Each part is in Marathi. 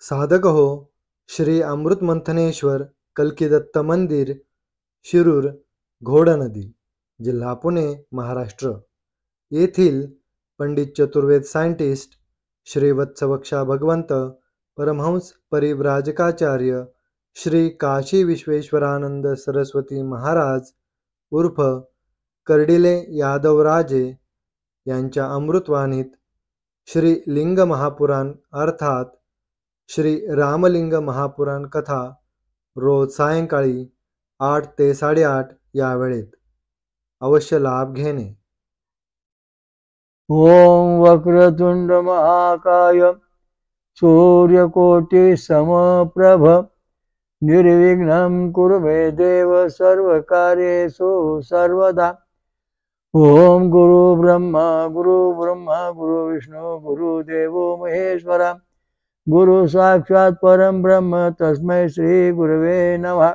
साधक हो. श्री अमृत मंथनेश्वर कल्किदत्त मंदिर, शिरूर, घोडा नदी, जिल्हा पुणे, महाराष्ट्र येथील पंडित चतुर्वेद सायंटिस्ट श्री वत्सवक्षा भगवंत परमहंस परिव्राजकाचार्य श्री काशी विश्वेश्वरानंद सरस्वती महाराज उर्फ कर्डिले यादवराजे यांच्या अमृतवाणीत श्री लिंग महापुराण अर्थात श्री रामलिंग महापुराण कथा रोज सायंकाळी 8 ते 8:30 या वेळेत अवश्य लाभ घेणे. ओम वक्रतुंड महाकाय सूर्यकोटि समप्रभ निर्विघ्नं कुरु मे देव सर्वकार्येषु सर्वदा. ओम गुरु ब्रह्मा गुरु विष्णु गुरुदेवो महेश्वरा गुरु साक्षात परम ब्रह्म तस्मै श्री गुरवे नमः.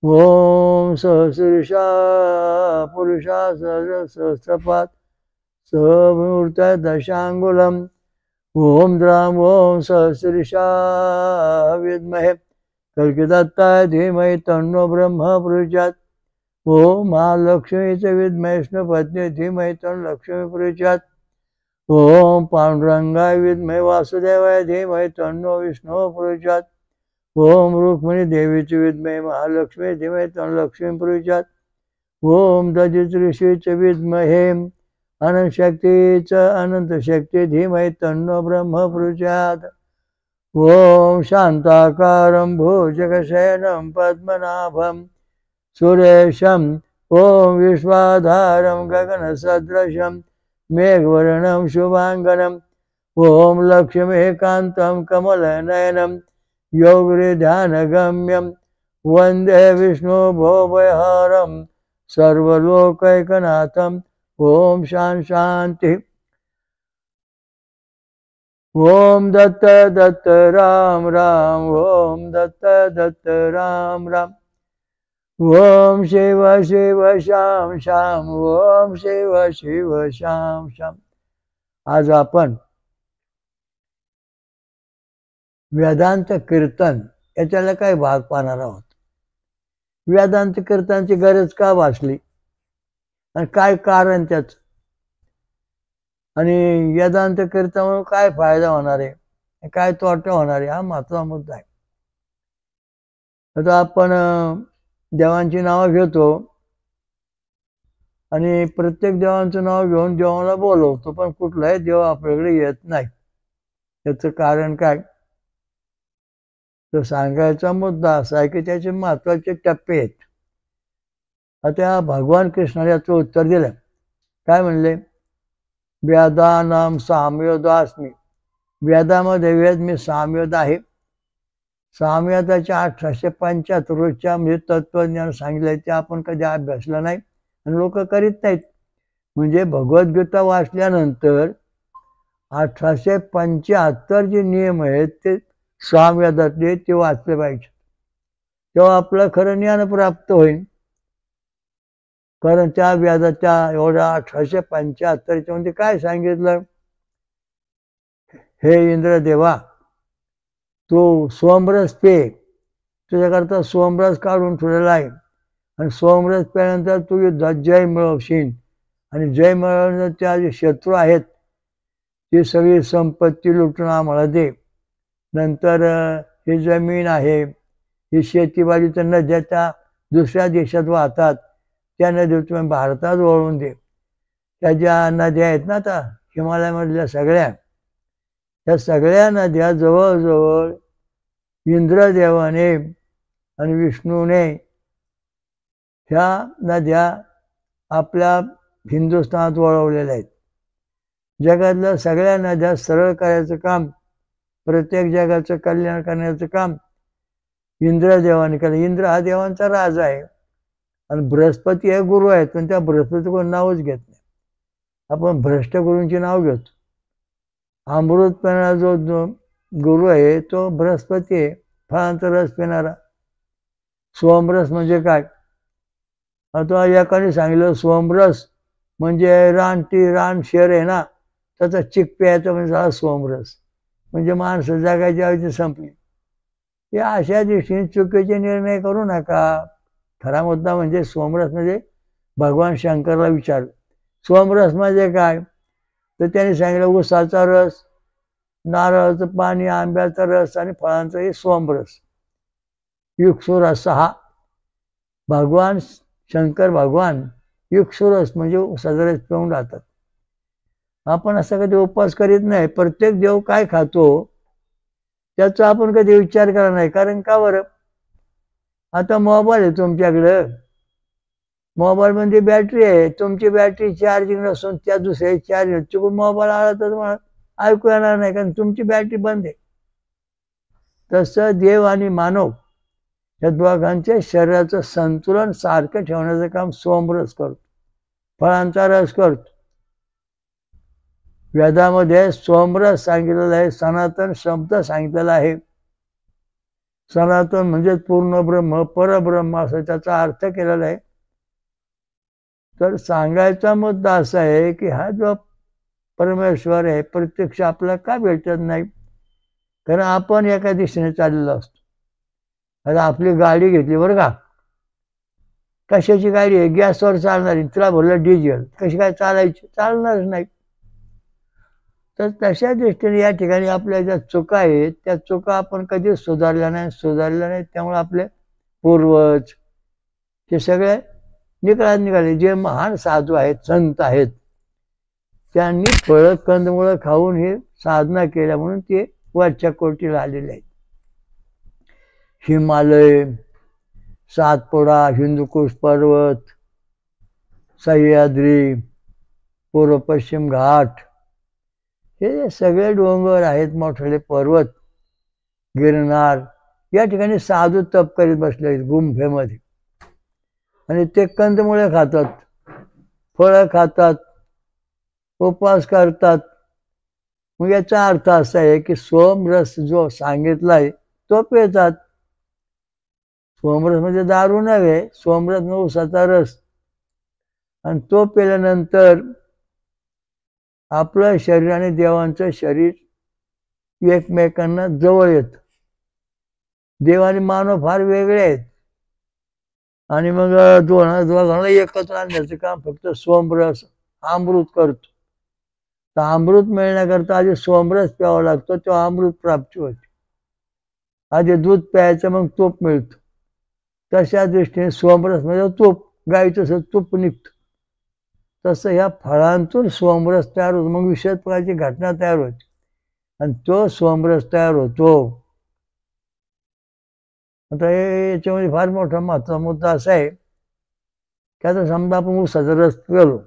ओम सहस्रशा पुरुषा सहस्रपाद सहमूर्त दशांगुलम. ओम द्राम ओम सहस्रशा विद्महे कल्किदत्ताय धीमहि तन्नो ब्रह्म प्रचोदयात्. ओम महालक्ष्मी च विद्महे विष्णुपत्नी धीमहि तन्नो लक्ष्मी प्रचोदयात्. ओम पांडुरंगाय विद्महे वासुदेवाय धीमहि तन्नो विष्णु प्रचोदयात्. ओम रुक्मिणी देवी च विद्महे महालक्ष्मी धीमहि तन्नो लक्ष्मी प्रचोदयात्. ओम दधित ऋषी च विद्महे अनंत शक्ति धीमहि तन्नो ब्रह्म प्रचोदयात्. ओम शांताकारं भुजगशयनं पद्मनाभं सुरेशं ओम विश्वाधारं गगनसदृशं मेघवर्णं शुभांगनं. ओम लक्ष्मीकान्तं कमलनयनं योगिध्यानगम्यं वन्दे विष्णु भवभयहरं सर्वलोकैकनाथं. ओम शांति. ओम दत्त दत्त राम राम ओम दत्त दत्त राम राम. ओम शिव शिव श्याम श्याम ओम शिव शिव श्याम श्याम. आज आपण वेदांत कीर्तन याच्याला काय भाग पाहणार आहोत. वेदांत कीर्तनाची गरज का भासली आणि काय कारण त्याच, आणि वेदांत कीर्तनामुळे काय फायदा होणार आहे, काय तोटा होणार आहे, हा महत्त्वाचा मुद्दा आहे. आता आपण देवांची नावं घेतो आणि प्रत्येक देवांचं नाव घेऊन देवाला बोलवतो, पण कुठलाही देव आपल्याकडे येत नाही. याचं कारण काय तर सांगायचा मुद्दा असा आहे की त्याचे महत्वाचे टप्पे आहेत. आता भगवान कृष्णाने याचं उत्तर दिलं. काय म्हणले? वेदानाम सामवेदास्मी. वेदामध्ये वेद मी सामवेद आहे. सामवेदाच्या 1875 रोजच्या म्हणजे तत्वज्ञान सांगितलंय ते आपण कधी अभ्यासलं नाही आणि लोक करीत नाहीत. म्हणजे भगवद्गीता वाचल्यानंतर 1875 जे नियम आहेत ते सामवेदातले ते वाचले पाहिजे, तेव्हा आपलं खरं ज्ञान प्राप्त होईल. कारण त्या वेदाच्या एवढ्या 1875 मध्ये काय सांगितलं? हे इंद्रदेवा, तू सोमरस पे, तुझ्याकरता सोमरस काढून ठेवलेला आहे आणि सोमरस प्यानंतर तू युद्धात जय मिळवशील आणि जय मिळवल्यानंतर त्या जे शत्रू आहेत ती सगळी संपत्ती लुटून आम्हाला दे. नंतर ही जमीन आहे, ही शेतीबाडीच्या नद्या त्या दुसऱ्या देशात वाहतात, त्या नद्या तुम्ही भारतात वळवून दे. त्या ज्या नद्या आहेत ना आता हिमालयामधल्या सगळ्या, त्या सगळ्या नद्या जवळजवळ इंद्रदेवाने आणि विष्णूने ह्या नद्या आपल्या हिंदुस्थानात वळवलेल्या आहेत. जगातल्या सगळ्या नद्या सरळ करायचं काम, प्रत्येक जगाचं कल्याण करण्याचं काम इंद्रदेवाने केलं. इंद्र हा देवांचा राजा आहे आणि बृहस्पती हे गुरु आहेत, पण त्या बृहस्पती कोण नावच घेत नाही. आपण भ्रष्ट गुरूंची नाव घेतो. अमृत पिणारा जो गुरु आहे तो बृहस्पती आहे, फळांचा रस पिणारा. सोमरस म्हणजे काय? आता एकाने सांगितलं सोमरस म्हणजे रान शेर आहे ना, त्याचा चिक प्यायचा म्हणजे झाला सोमरस. म्हणजे माणसं जगायची आयुष्य संपली. या अशा दृष्टीने चुकीचे निर्णय करू नका. खरा मुद्दा म्हणजे सोमरस म्हणजे भगवान शंकरला विचार, सोमरस म्हणजे काय? तर त्यांनी सांगितलं ऊसाचा रस, नारळाचं पाणी, आंब्याचा रस आणि फळांचा हे सोमरस. युक्सुरस हा भगवान शंकर भगवान युक्सुरस म्हणजे ऊसाचा रस पिऊन राहतात. आपण असं कधी उपवास करीत नाही. प्रत्येक देव काय खातो त्याचा आपण कधी विचार करा नाही. कारण का बरं? आता मोबाईल आहे तुमच्याकडं, मोबाईल मध्ये बॅटरी आहे, तुमची बॅटरी चार्जिंग नसून त्या दुसऱ्या चार्जिंग चुकून मोबाईल आला तर तुम्हाला ऐकू येणार नाही, कारण तुमची बॅटरी बंद आहे. तसं देव आणि मानव या दोघांच्या शरीराचं संतुलन सारखं ठेवण्याचं काम सोमरस करतो, फळांचा रस करतो. वेदामध्ये सोमरस सांगितलेलं आहे, सनातन शब्द सांगितलेला आहे. सनातन म्हणजे पूर्ण ब्रह्म, परब्रह्म असं त्याचा अर्थ केलेला आहे. तर सांगायचा मुद्दा असा आहे की हा जो परमेश्वर आहे प्रत्यक्ष आपल्याला का भेटत नाही? कारण आपण एका दिशेने चाललेलो असतो. आता आपली गाडी घेतली बरं का, कशाची गाडी आहे? गॅसवर चालणारी, तिला भरलं डिझेल, कशी काय चालायची? चालणारच नाही. तर तशा दृष्टीने या ठिकाणी आपल्या ज्या चुका आहेत त्या चुका आपण कधीच सुधारल्या नाही. त्यामुळे आपले पूर्वज ते सगळे निघाले. जे महान साधू आहेत, संत आहेत, त्यांनी फळं कंदमुळं खाऊन हे साधना केल्या म्हणून ते वरच्या कोटीला आलेले आहेत. हिमालय, सातपुडा, हिंदुकुश पर्वत, सह्याद्री, पूर्व पश्चिम घाट, हे सगळे डोंगर आहेत, मोठे पर्वत, गिरनार, या ठिकाणी साधू तप करीत बसले आहेत गुंफेमध्ये. आणि ते कंदमुळे खातात, फळं खातात, उपवास करतात. मग याचा अर्थ असा आहे की सोमरस जो सांगितलाय तो पितात. सोमरस म्हणजे दारू नव्हे, सोमरस म्हणजे ऊसाचा रस. आणि तो पिल्यानंतर आपलं शरीर आणि देवांचं शरीर एकमेकांना जवळ येत. देव आणि मानव फार वेगळे आहेत. आणि मग दोघांना एकत्र आणण्याचं काम फक्त सोमरस अमृत करतो. तर अमृत मिळण्याकरता आधी सोमरस प्यावा लागतो, तेव्हा अमृत प्राप्ती होते. आधी दूध प्यायचं मग तूप मिळतं. तशा दृष्टीने सोमरस म्हणजे तूप, गाईचं तूप निघतं. तसं ह्या फळांतून सोमरस तयार होतो. मग विषद प्रकारची घटना तयार होते आणि तो सोमरस तयार होतो. आता याच्यामध्ये फार मोठा महत्त्वाचा मुद्दा असा आहे की आता समजा आपण ऊसाचा रस पिलो,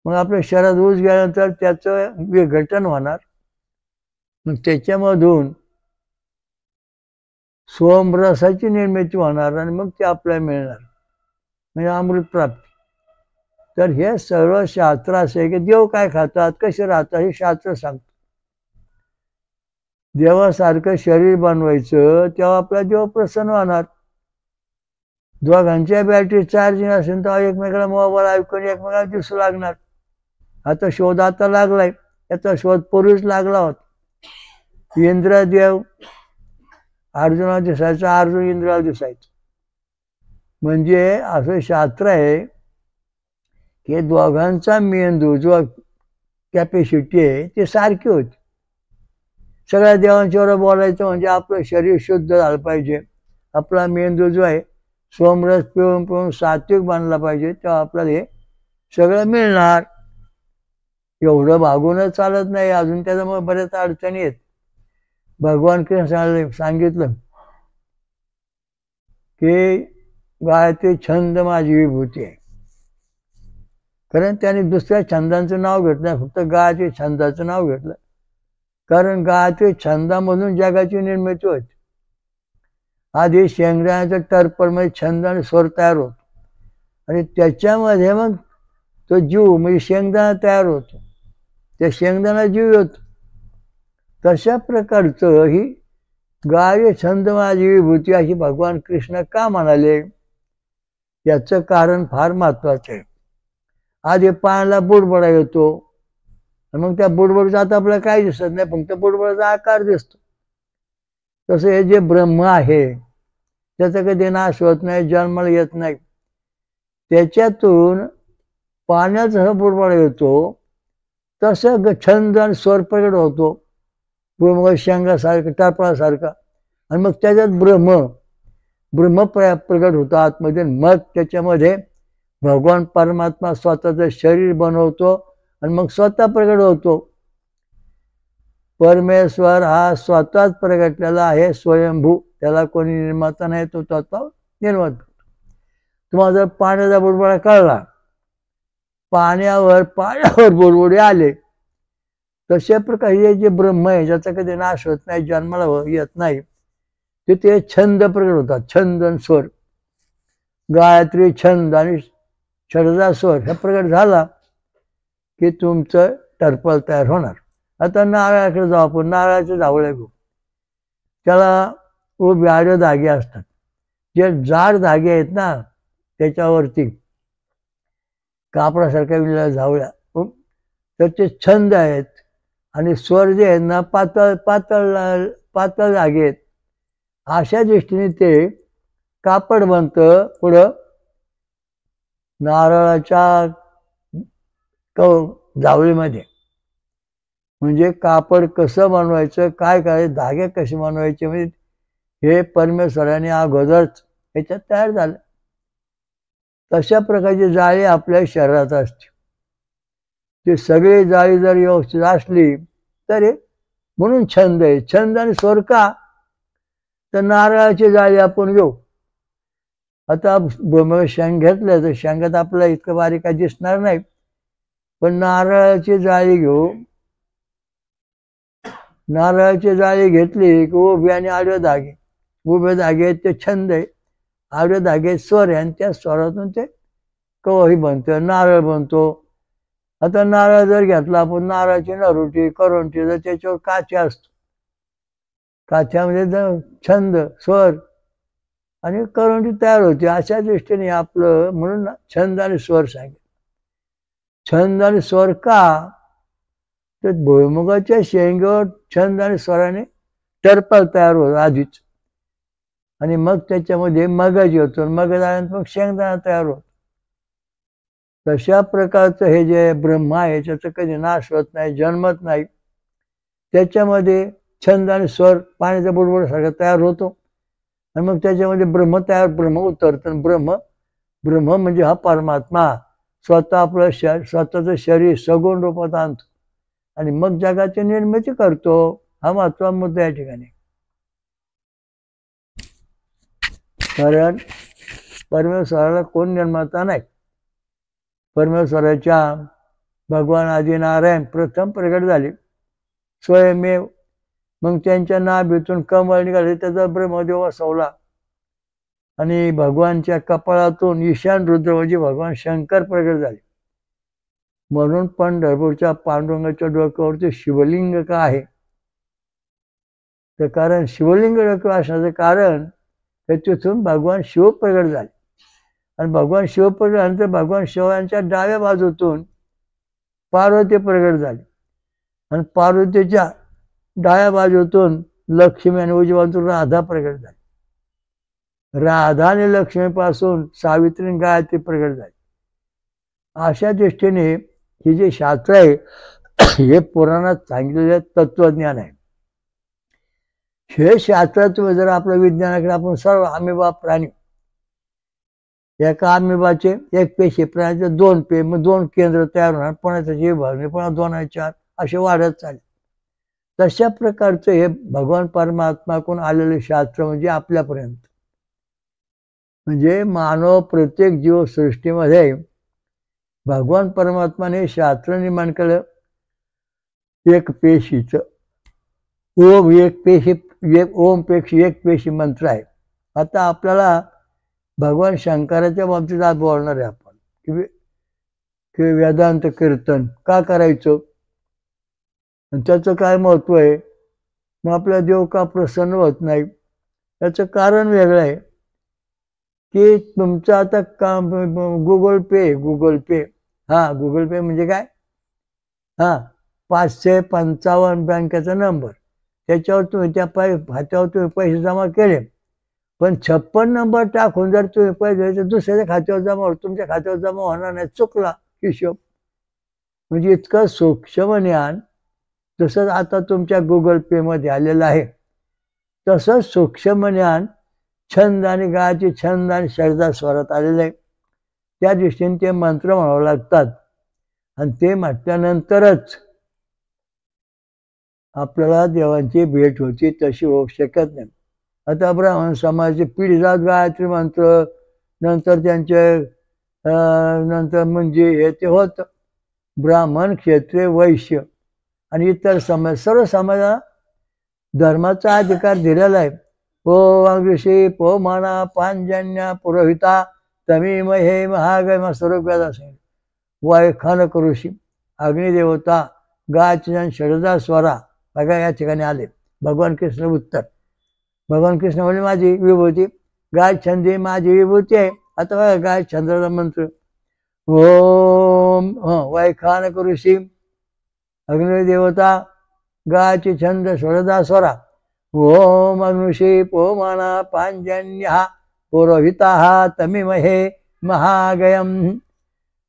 मग आपल्या शरीरात ऊस गेल्यानंतर त्याचं विघटन होणार, मग त्याच्यामधून सोमरसाची निर्मिती होणार आणि मग ते आपल्याला मिळणार, म्हणजे अमृत प्राप्ती. तर हे सर्व शास्त्र असे आहे की देव काय खातात, कसे राहतात हे शास्त्र सांगतं. देवासारखं शरीर बनवायचं तेव्हा आपला देव प्रसन्न होणार. दोघांच्या बॅटरी चार्जिंग असेल तर एकमेकाला मोबाईल ऐकून एकमेकाला दिसू लागणार. आता शोध आता लागलाय, याचा शोध पूर्वीच लागला होता. इंद्रदेव अर्जुनाला दिसायचा, अर्जुन इंद्राला दिसायचं. म्हणजे असं शास्त्र आहे की दोघांचा मेंदू जो कॅपॅसिटी आहे ते सारखी होती. सगळ्या देवांच्यावर बोलायचं म्हणजे आपलं शरीर शुद्ध झालं पाहिजे, आपला मेंदू जो आहे सोमरस पिऊन पिऊन सात्विक बनला पाहिजे, तेव्हा आपल्याला हे सगळं मिळणार. एवढं भागूनच चालत नाही, अजून त्याच्यामुळे बऱ्याच अडचणी आहेत. भगवान कृष्ण सांगितलं की गायत्री छंद माझी विभूती आहे. कारण त्याने दुसऱ्या छंदांचं नाव घेतलं, फक्त गायत्री छंदाचं नाव घेतलं. कारण गायत्री छंदामधून जगाची निर्मिती होती. आधी शेंगदाण्याचं टर्पलमध्ये छंद आणि स्वर तयार होतो आणि त्याच्यामध्ये मग तो जीव म्हणजे शेंगदाणा तयार होतो, त्या शेंगदाणा जीव येतो. तशा प्रकारचं ही गाय छंद माझी विभूती अशी भगवान कृष्ण का म्हणाले, याचं कारण फार महत्वाचं आहे. आधी पायाला बुडबुडा येतो, आणि मग त्या बुडबुडीचा आता आपल्याला काही दिसत नाही, फक्त बुडबुडाचा आकार दिसतो. तसं हे जे ब्रह्म आहे त्याचा कधी नाश होत नाही, जन्माला येत नाही. त्याच्यातून पाण्याचा हा बुडबुडा येतो, तसं छंद आणि स्वर प्रगट होतो, मग शेंगासारखं टापळासारखा. आणि मग त्याच्यात ब्रह्म प्रगट होतो आतमध्ये. मग त्याच्यामध्ये भगवान परमात्मा स्वतःचं शरीर बनवतो आणि मग स्वतः प्रगट होतो. परमेश्वर हा स्वतःच प्रगटलेला आहे, स्वयंभू. त्याला कोणी निर्माता नाही, तो स्वतः निर्माता. तुम्हाला जर पाण्याचा बुडबुडा कळला, पाण्यावर बुडबुडे आले, तशा प्रकारे जे ब्रह्म आहे ज्याचा कधी नाश होत नाही, जन्माला येत नाही, ते छंद प्रगट होतात. छंद आणि स्वर, गायत्री छंद आणि षडजा स्वर हे प्रगट झाला की तुमचं टरपल तयार होणार. आता नारळाकडे जाऊ आपण. नारळाचे जावळे घेऊ. त्याला उभे आडे धागे असतात. जे जाड धागे आहेत ना त्याच्यावरती कापडासारख्या विणलेल्या जावळ्या, त्याचे छंद आहेत. आणि स्वर जे आहेत ना पातळ पातळ पातळ धागे आहेत. अशा दृष्टीने ते कापड बनतं पुढं नारळाच्या जावळीमध्ये. म्हणजे कापड कसं बनवायचं, काय करायचं, धागे कसे बनवायचे, म्हणजे हे परमेश्वराने अगोदरच ह्याच्यात तयार झालं. तशा प्रकारची जाळी आपल्या शरीरात असते. ती सगळी जाळी जर व्यवस्थित असली तर म्हणून छंद आहे. छंद आणि स्वर का, तर नारळाची जाळी आपण घेऊ. आता शेंग घेतलं तर शेंगात आपल्याला इतकं बारीक काय दिसणार नाही, पण नारळाची जाळी घेऊ. नारळाची जाळी घेतली की उभे आणि आडवे धागे. उभे धागे ते छंद आहे, आडवे धागे स्वर आहे, आणि त्या स्वरातून ते कवही बनतं, नारळ बनतो. आता नारळ जर घेतला आपण, नारळाची नरोटी करोंटी, जर त्याच्यावर काच्या असतो, काच्यामध्ये जर छंद स्वर आणि करोंटी तयार होते. अशा दृष्टीने आपलं म्हणून छंद आणि स्वर सांगितलं. छंद आणि स्वर का, तर भुईमुगाच्या शेंगावर छंद आणि स्वराने टरपल तयार होतो आधीच, आणि मग त्याच्यामध्ये मगज होतो, मगज आल्यानंतर मग शेंगदाणा तयार होतो. तशा प्रकारचं हे जे ब्रह्म आहे त्याचं कधी नाश होत नाही, जन्मत नाही. त्याच्यामध्ये छंद आणि स्वर पाण्याचा बुडबुडासारखा तयार होतो, आणि मग त्याच्यामध्ये ब्रह्म उतरतं. ब्रह्म म्हणजे हा परमात्मा स्वतः आपलं स्वतःचं शरीर सगुण रूपात आणतो आणि मग जगाची निर्मिती करतो. हा महत्वाचा मुद्दा या ठिकाणी. कारण परमेश्वराला कोण निर्माता नाही. परमेश्वराच्या भगवान आदिनारायण प्रथम प्रगट झाले स्वयमेव. मग त्यांच्या नाभीतून कमळ निघाले, त्याचा ब्रह्मदेव वसवला, आणि भगवानच्या कपाळातून ईशान रुद्र म्हणजे भगवान शंकर प्रगट झाले. म्हणून पंढरपूरच्या पांडुरंगाच्या डोक्यावरती शिवलिंग का आहे, तर कारण शिवलिंग डोक्यावर असण्याचं कारण तिथून भगवान शिव प्रगट झाले. आणि भगवान शिव प्रगट झाल्यानंतर भगवान शिवांच्या डाव्या बाजूतून पार्वती प्रगट झाली, आणि पार्वतीच्या डाव्या बाजूतून लक्ष्मी आणि उजव्या बाजूतून राधा प्रगट झाली. राधा आणि लक्ष्मीपासून सावित्री गायत्री प्रगट झाली. अशा दृष्टीने ही जे शास्त्र आहे हे पुराणात सांगितलेले तत्वज्ञान आहे. हे शास्त्र तुम्ही जर आपल्या विज्ञानाकडे आपण सर्व अमिबा प्राणी, एका अमिबाचे एक पेशी, प्राण्याचे दोन मग दोन केंद्र तयार होणार, पुन्हा त्याची विभागणी, पुन्हा 2 आणि 4 असे वाढत चालेल. तशा प्रकारचं हे भगवान परमात्माकडून आलेले शास्त्र म्हणजे आपल्यापर्यंत. म्हणजे मानव प्रत्येक जीवसृष्टीमध्ये भगवान परमात्माने शास्त्र निर्माण केलं. एक पेशीचं ओम, ओम पेशी एक पेशी मंत्र आहे. आता आपल्याला भगवान शंकराच्या बाबतीत आज बोलणार आहे आपण की वेदांत कीर्तन का करायचं आणि त्याचं काय महत्व आहे. मग आपला देव का प्रसन्न होत नाही, त्याचं कारण वेगळं आहे. की तुमचं आता गुगल पे, हा गुगल पे म्हणजे काय, 555 बँकेचा नंबर, त्याच्यावर तुम्ही त्या खात्यावर तुम्ही पैसे जमा केले, पण 56 नंबर टाकून जर तुम्ही पैसे द्यायचे दुसऱ्याच्या खात्यावर जमा होत, तुमच्या खात्यावर जमा होणार नाही, चुकला हिशोब. म्हणजे इतकं सूक्ष्म ज्ञान. तसंच आता तुमच्या गुगल पे मध्ये आलेलं आहे, तसंच सूक्ष्म ज्ञान छंद आणि गायची छंद आणि शब्दा स्वरात आलेलं आहे. त्या दृष्टीने ते मंत्र म्हणावं लागतात, आणि ते म्हटल्यानंतरच आपल्याला देवांची भेट होती, तशी होऊ शकत नाही. आता ब्राह्मण समाजाची पिढीजात गायत्री मंत्र, नंतर त्यांचे नंतर म्हणजे हे ते होत. ब्राह्मण, क्षत्रिय, वैश्य आणि इतर समाज, सर्व समाजाला धर्माचा अधिकार दिलेला आहे. ओ ऋषी पो माना पांजन्या पुरोहिता तमीमहे महागम स्वरूप असेल. वायखानक ऋषी, अग्निदेवता, गायत्री, षडजा स्वरा, बघा या ठिकाणी आले. भगवान कृष्ण उत्तर, भगवान कृष्ण म्हणजे माझी विभूती, गाय छंदी माझी विभूती आहे. आता बघा गाय छंदाचा मंत्र, ओम वैखानक ऋषी, अग्निदेवता, गायची छंद षडजा स्वरा, ओम ऋषी पोमाना पांजन्य पुरोहिता तमीमहे महागयम.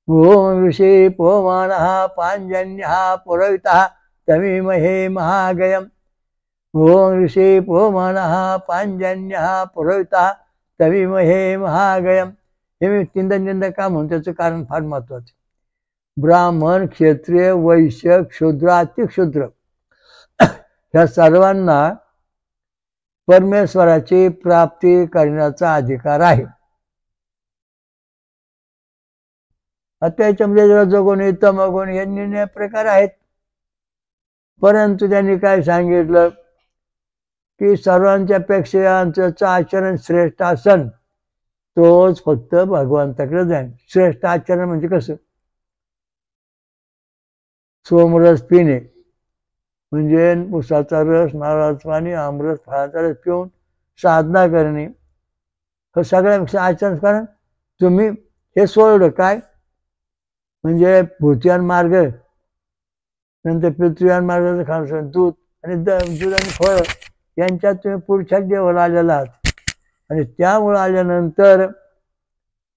ओम ऋषी पोमानः पांजन्यः पुरोहितः तमीमहे महागयम. ओम ऋषी पोमानः पांजन्यः पुरोहितः तमीमहे महागयम. हे मी तीनदा का म्हणतो, त्याचं कारण फार महत्वाचं. ब्राह्मण, क्षत्रिय, वैश्य, क्षुद्र, अतिक्षुद्र ह्या सर्वांना परमेश्वराची प्राप्ती करण्याचा अधिकार आहे. आता याच्यामध्ये रजोगुणी, तमोगुणी हे निर्णय प्रकार आहेत. परंतु त्यांनी काय सांगितलं की सर्वांच्या पेक्षा आमचं आचरण श्रेष्ठ असन, तोच फक्त भगवंताकडे जाईल. श्रेष्ठ आचरण म्हणजे कसं? सोमरस पिणे म्हणजे उसाचा रस, नारळाचं पाणी, आमरस, फळाचा रस पिऊन साधना करणे, हे सगळ्यापेक्षा आचरण. कारण तुम्ही हे सोडलं काय म्हणजे भूतियान मार्ग, नंतर पृथ्वीयान मार्गाचं खाणं, दूध आणि फळ यांच्यात तुम्ही पुढच्या देवाला आलेला आहात, आणि त्यामुळे आल्यानंतर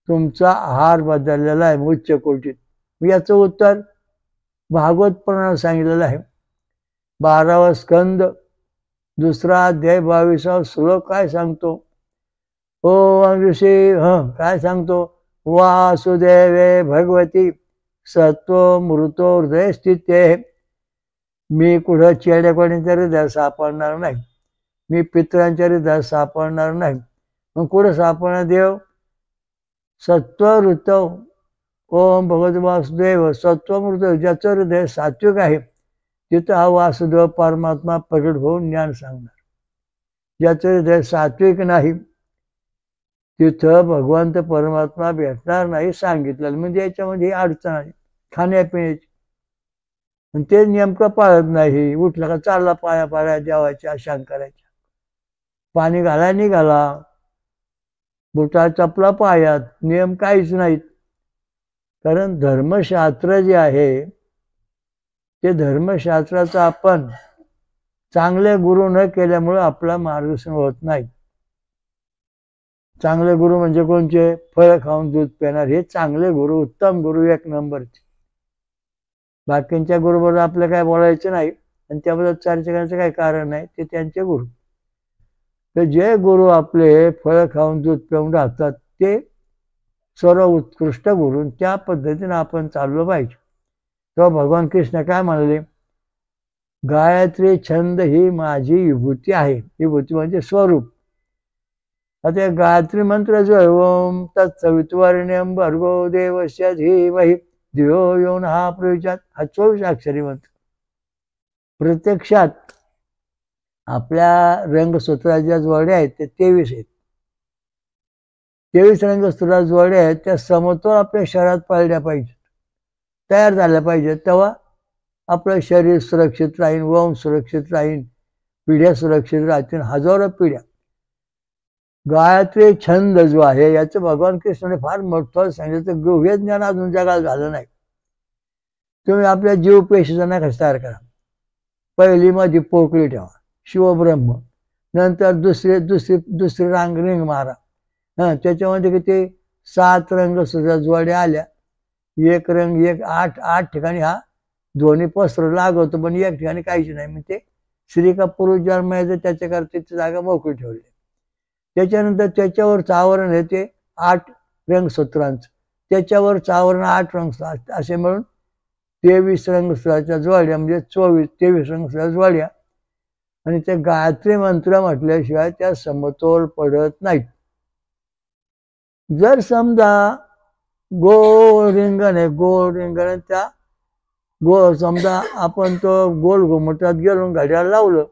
तुमचा आहार बदललेला आहे उच्च कोटीत. याचं उत्तर भागवत पुराणात सांगितलेलं आहे. 12वा स्कंद, 2रा अध्याय, 22वा श्लोक काय सांगतो? ओ ऋषी काय सांगतो? वासुदेवे भगवती सत्व मृतो हृदय स्थिते. मी कुठं चेड्याकोणीच्या हृदयात सापडणार नाही, मी पितरांच्या हृदयात सापडणार नाही. मग कुठं सापडणार देव? सत्व ऋतव. ओम भगवत वासुदेव सत्वमृत, ज्याचं हृदय सात्विक आहे तिथं हा वासुदेव परमात्मा प्रगट होऊन ज्ञान सांगणार. ज्याचं हृदय सात्विक नाही तिथं भगवंत परमात्मा भेटणार नाही सांगितलं. म्हणजे याच्यामध्ये अडचण आहे खाण्यापिण्याची, आणि ते नेमकं पाळत नाही. उठला का चालला पाया पाया देवाच्या आशान करायच्या, पाणी घाला निघाला, बुटा चपला पायात, नियम काहीच नाहीत. कारण धर्मशास्त्र जे आहे ते धर्मशास्त्राचं आपण चांगले गुरु न केल्यामुळे आपला मार्गदर्शन होत नाही. चांगले गुरु म्हणजे कोणचे? फळ खाऊन दूध पिणार, हे चांगले गुरु, उत्तम गुरु, एक नंबरचे. बाकींच्या गुरुबरोबर आपलं काय बोलायचं नाही, आणि त्याबद्दल चर्चा करण्याचं काही कारण नाही, ते त्यांचे गुरु. तर जे गुरु आपले फळ खाऊन दूध पिऊन राहतात ते सर्व उत्कृष्ट गुरु, त्या पद्धतीने आपण चाललो पाहिजे. तेव्हा भगवान कृष्ण काय म्हणाले? गायत्री छंद ही माझी विभूती आहे. विभूती म्हणजे स्वरूप. आता गायत्री मंत्र जो आहे, ओम तत्सवितुर्वरेण्यं भर्गो देवस्य धीमहि धियो यो नः प्रचोदयात्, हा 24 अक्षरी मंत्र. प्रत्यक्षात आपल्या रंगसूत्राच्या जोड्या आहेत ते 23 आहेत. 23 रंगसूत्राच्या जोड्या आहेत, त्या समतोल आपल्या शरीरात पडल्या पाहिजेत, तयार झाल्या पाहिजेत. तेव्हा आपलं शरीर सुरक्षित राहील, वंश सुरक्षित राहील, पिढ्या सुरक्षित राहतील, हजारो पिढ्या. गायत्री छंद जो आहे याचं भगवान कृष्णाने फार मोठं सांगितलं. गुह्य ज्ञान अजून जगाला झालं नाही. तुम्ही आपल्या जीव पेशीचा नकाशा तयार करा. पहिली मध्ये पोकळी ठेवा, शिवब्रह्म. नंतर दुसरी रिंग मारा. त्याच्यामध्ये किती 7 रंग सुद्धा जोड्या आल्या. एक रंग एक 8 ठिकाणी हा दोन्ही पसरू लागवतो, पण एक ठिकाणी काहीच नाही. मग ते स्त्री का पुरुष जन्मायचं त्याच्याकरता ती जागा मोकळी ठेवली. त्याच्यानंतर त्याच्यावरचं आवरण आहे ते 8 रंगसूत्रांचं. त्याच्यावरचं आवरण 8 रंग असे मिळून 23 रंगसूत्राच्या जोड्या, म्हणजे 23 रंगसूत्राच्या जोड्या. आणि ते गायत्री मंत्र म्हटल्याशिवाय त्या समतोल पडत नाहीत. जर समजा गोल रिंगण आहे, गोल रिंगण, त्या समजा आपण तो गोल घुमटात गेलो घड्याळ लावलं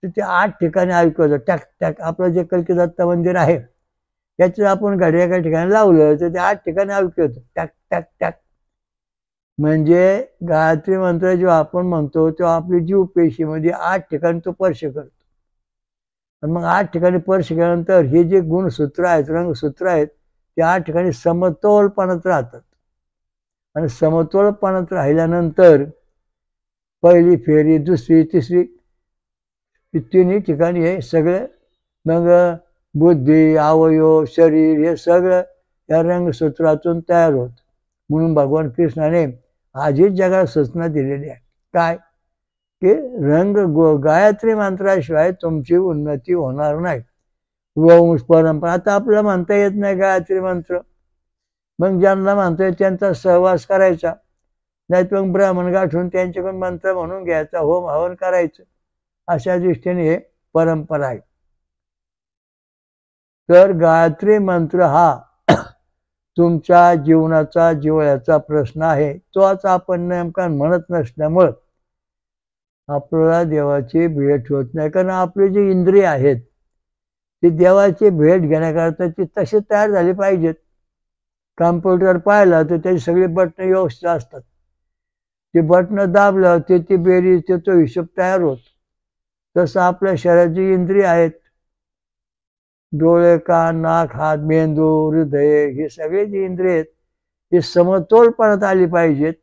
तर ते 8 ठिकाणी ऐकवतं टॅक टॅक. आपलं जे कल्की दत्त मंदिर आहे त्याचं आपण घड्याळ एका ठिकाणी लावलं तर ते 8 ठिकाणी ऐकवतं टॅक टॅक टॅक. म्हणजे गायत्री मंत्र जेव्हा आपण म्हणतो तेव्हा आपली जीव पेशीमध्ये 8 ठिकाणी तो स्पर्श करतो. आणि मग 8 ठिकाणी स्पर्श केल्यानंतर हे जे गुणसूत्र आहेत, रंगसूत्र आहेत, ते 8 ठिकाणी समतोलपणात राहतात. आणि समतोलपणात राहिल्यानंतर पहिली फेरी, दुसरी, तिसरी, तिन्ही ठिकाणी हे सगळे मग बुद्धी, अवयव, शरीर हे सगळं या रंगसूत्रातून तयार होत. म्हणून भगवान कृष्णाने आजच जगाला सूचना दिलेली आहे. काय? की गायत्री मंत्राशिवाय तुमची उन्नती होणार नाही. वंश परंपरा, आता आपल्याला म्हणता येत नाही गायत्री मंत्र, मग ज्यांना म्हणतोय त्यांचा सहवास करायचा, नाही तर मग ब्राह्मण गाठून त्यांच्याकडून मंत्र म्हणून घ्यायचा, होम हवन करायचं. अशा दृष्टीने हे परंपरा आहे. तर गायत्री मंत्र हा तुमच्या जीवनाचा, जिव्हाळ्याचा प्रश्न आहे. तो आता आपण नेमका म्हणत नसल्यामुळं आपल्याला देवाची भेट होत नाही. कारण आपले जे इंद्रिय आहेत ते देवाची भेट घेण्याकरता ती तशी तयार झाली पाहिजेत. कॉम्प्युटर पाहिला तर त्याची सगळी बटणं व्यवस्थित असतात. ते बटणं दाबलं ते ती बेरीज, ते तो हिशोब तयार होत. तसं आपल्या शरीराची इंद्रिय आहेत, डोळे, कान, नाक, हात, मेंदू, हृदय, हे सगळे जे इंद्रिय आहेत ते समतोलपणात आली पाहिजेत.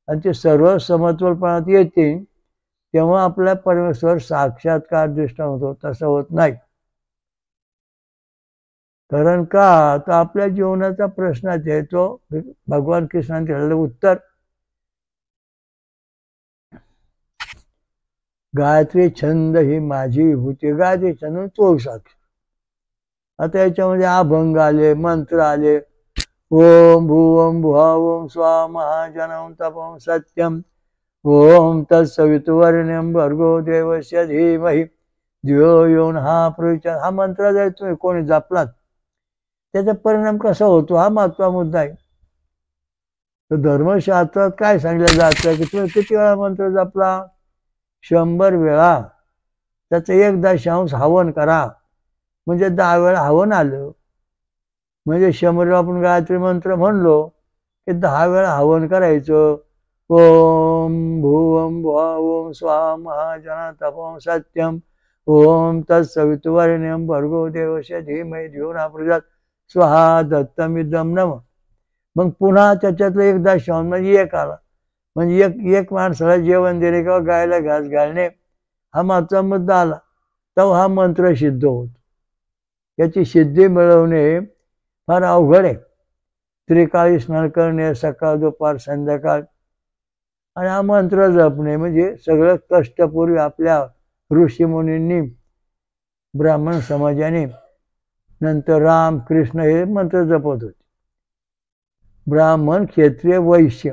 आणि ते सर्व समतोलपणात येतील तेव्हा आपला परमेश्वर साक्षात्कार दृष्टांत होतो. तसं होत नाही. कारण का? तर आपल्या जीवनाचा प्रश्न आहे तो भगवान कृष्णाने दिलेलं उत्तर. गायत्री छंद ही माझी विभूती. गायत्री छंद तो साक्ष. आता याच्यामध्ये अभंग आले, मंत्र आले. ओम भुवं भुवा ओम स्वा महाजनं तपं सत्यम ओम तत्सवितुर्वरेण्यं भर्गो देवस्य धीमहि धियो यो नः प्रचोदयात्. हा मंत्र जर तुम्ही कोणी जपलात त्याचा परिणाम कसा होतो हा महत्त्वाचा मुद्दा आहे. तर धर्मशास्त्रात काय सांगितलं जातं की तुम्ही किती वेळा मंत्र जपला? 100 वेळा. त्याचं 1/10 हवन करा, म्हणजे 10 वेळा हवन आलं. म्हणजे 100 आपण गायत्री मंत्र म्हणलो की 10 वेळा हवन करायचं. ओम भुवं भुवा ओम स्वाहा महाजना तपं सत्यम ओम तत्सवितुर्वरेण्यं भर्गो देवस्य धीमहि धियो नः प्रचोदयात् स्वाहा दत्तमिदं नमः. मग पुन्हा त्याच्यातलं 1/10 म्हणजे 1 आला. म्हणजे एक माणसाला जेवण देणे किंवा गायला घास घालणे हा महत्त्वाचा मुद्दा आला, तेव्हा हा मंत्र सिद्ध होतो. याची सिद्धी मिळवणे फार अवघड आहे. त्रिकाळी स्नान करणे, सकाळ, दुपार, संध्याकाळ, आणि हा मंत्र जपणे म्हणजे सगळं कष्टपूर्वी आपल्या ऋषीमुनींनी, ब्राह्मण समाजाने, नंतर राम कृष्ण हे मंत्र जपत होते. ब्राह्मण, क्षत्रिय, वैश्य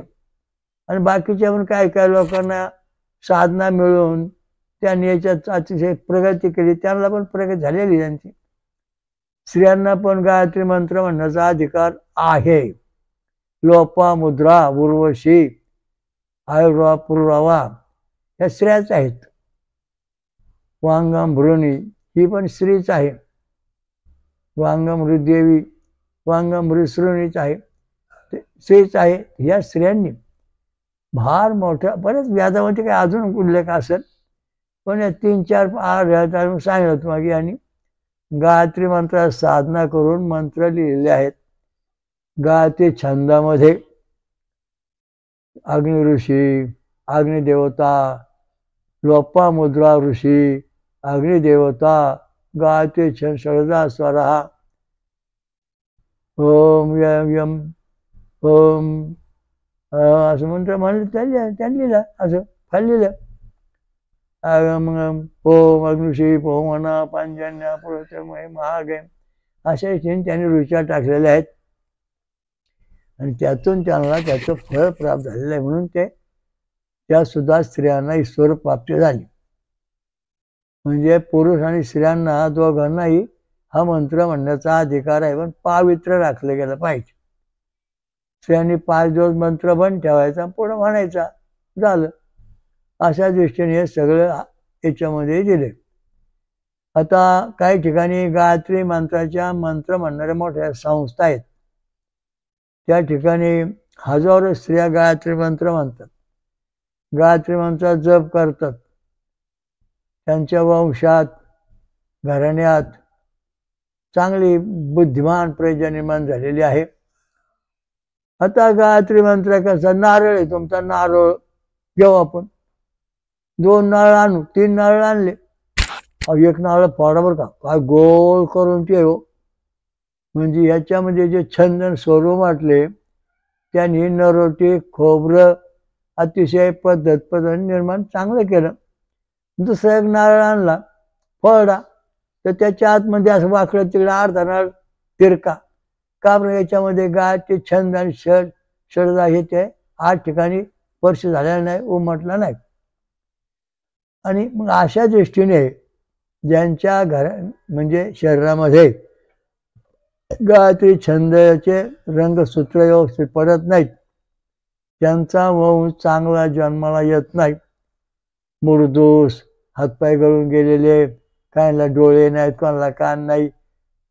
आणि बाकीच्या पण काय लोकांना साधना मिळून त्यांनी याच्यात अतिशय प्रगती केली, त्यांना पण प्रगती झालेली त्यांची. स्त्रियांना पण गायत्री मंत्र म्हणण्याचा अधिकार आहे. लोपामुद्रा, उर्वशी, आयुर्वा, पुरवा ह्या स्त्रियाच आहेत. वांगमृणी ही पण स्त्रीच आहे. वांगमृ देवी, वांगमृ श्रेणीच आहे, स्त्रीच आहे. ह्या स्त्रियांनी फार मोठ्या बरेच व्याधामध्ये काही अजून उल्लेख असेल, पण या 3-4 सांगितलं तुम्हाला. यांनी गायत्री मंत्र साधना करून मंत्र लिहिलेले आहेत. गायत्री छंदामध्ये अग्नि ऋषी, अग्निदेवता, लोपामुद्रा ऋषी, अग्निदेवता, गायत्री छंद षडजा स्वरा, ओम यम यम ओम असं मंत्र म्हणलं त्यांनी लिहिलं, असं खाली लिहिलं. ओम अग्निशी पोमना पांजन्य पुरुषमय महागे अशा त्यांनी ऋचा टाकलेल्या आहेत. आणि त्यातून त्यांना त्याचं फळ प्राप्त झालेलं आहे. म्हणून त्या सुद्धा स्त्रियांना ईश्वर प्राप्ती झाली. म्हणजे पुरुष आणि स्त्रियांना दोघांनाही हा मंत्र म्हणण्याचा अधिकार आहे, पण पावित्र्य राखलं गेलं पाहिजे. स्त्रियांनी 5 दिवस मंत्र बंद ठेवायचा, पुढे म्हणायचा, झालं. अशा दृष्टीने हे सगळं याच्यामध्ये दिले. आता काही ठिकाणी गायत्री मंत्राच्या मंत्र म्हणणाऱ्या मोठ्या संस्था आहेत. त्या ठिकाणी हजारो स्त्रिया गायत्री मंत्र म्हणतात, गायत्री मंत्र जप करतात. त्यांच्या वंशात घराण्यात चांगली बुद्धिमान प्रजा निर्माण झालेली आहे. आता गायत्री मंत्र कसा, नारळ आहे तुमचा, नारळ घेऊ आपण, 2 नारळ आणू, 3 नारळ आणले, 1 नारळ फोडा बरं का, काय गोल करून ठेव. म्हणजे याच्यामध्ये जे छंदन स्वरूप वाटले त्यांनी नरोटी खोबरं अतिशय पद्धतीने निर्माण चांगलं केलं. दुसरा 1 नारळ आणला, फोडा, तर त्याच्या आतमध्ये असं वाकडं तिकडे अर्धा नारळ तिरका का बरं, याच्यामध्ये गायचे छंद आणि षडजा हे ते 8 ठिकाणी स्पर्श झालेला नाही, उमटला नाही. आणि मग अशा दृष्टीने ज्यांच्या म्हणजे शरीरामध्ये गायत्री छंदाचे रंगसूत्र व्यवस्थित पडत नाहीत, त्यांचा वंश चांगला जन्माला येत नाही. मुरदोष, हातपाय गळून गेलेले, काहींना डोळे नाहीत, कोणाला कान नाही,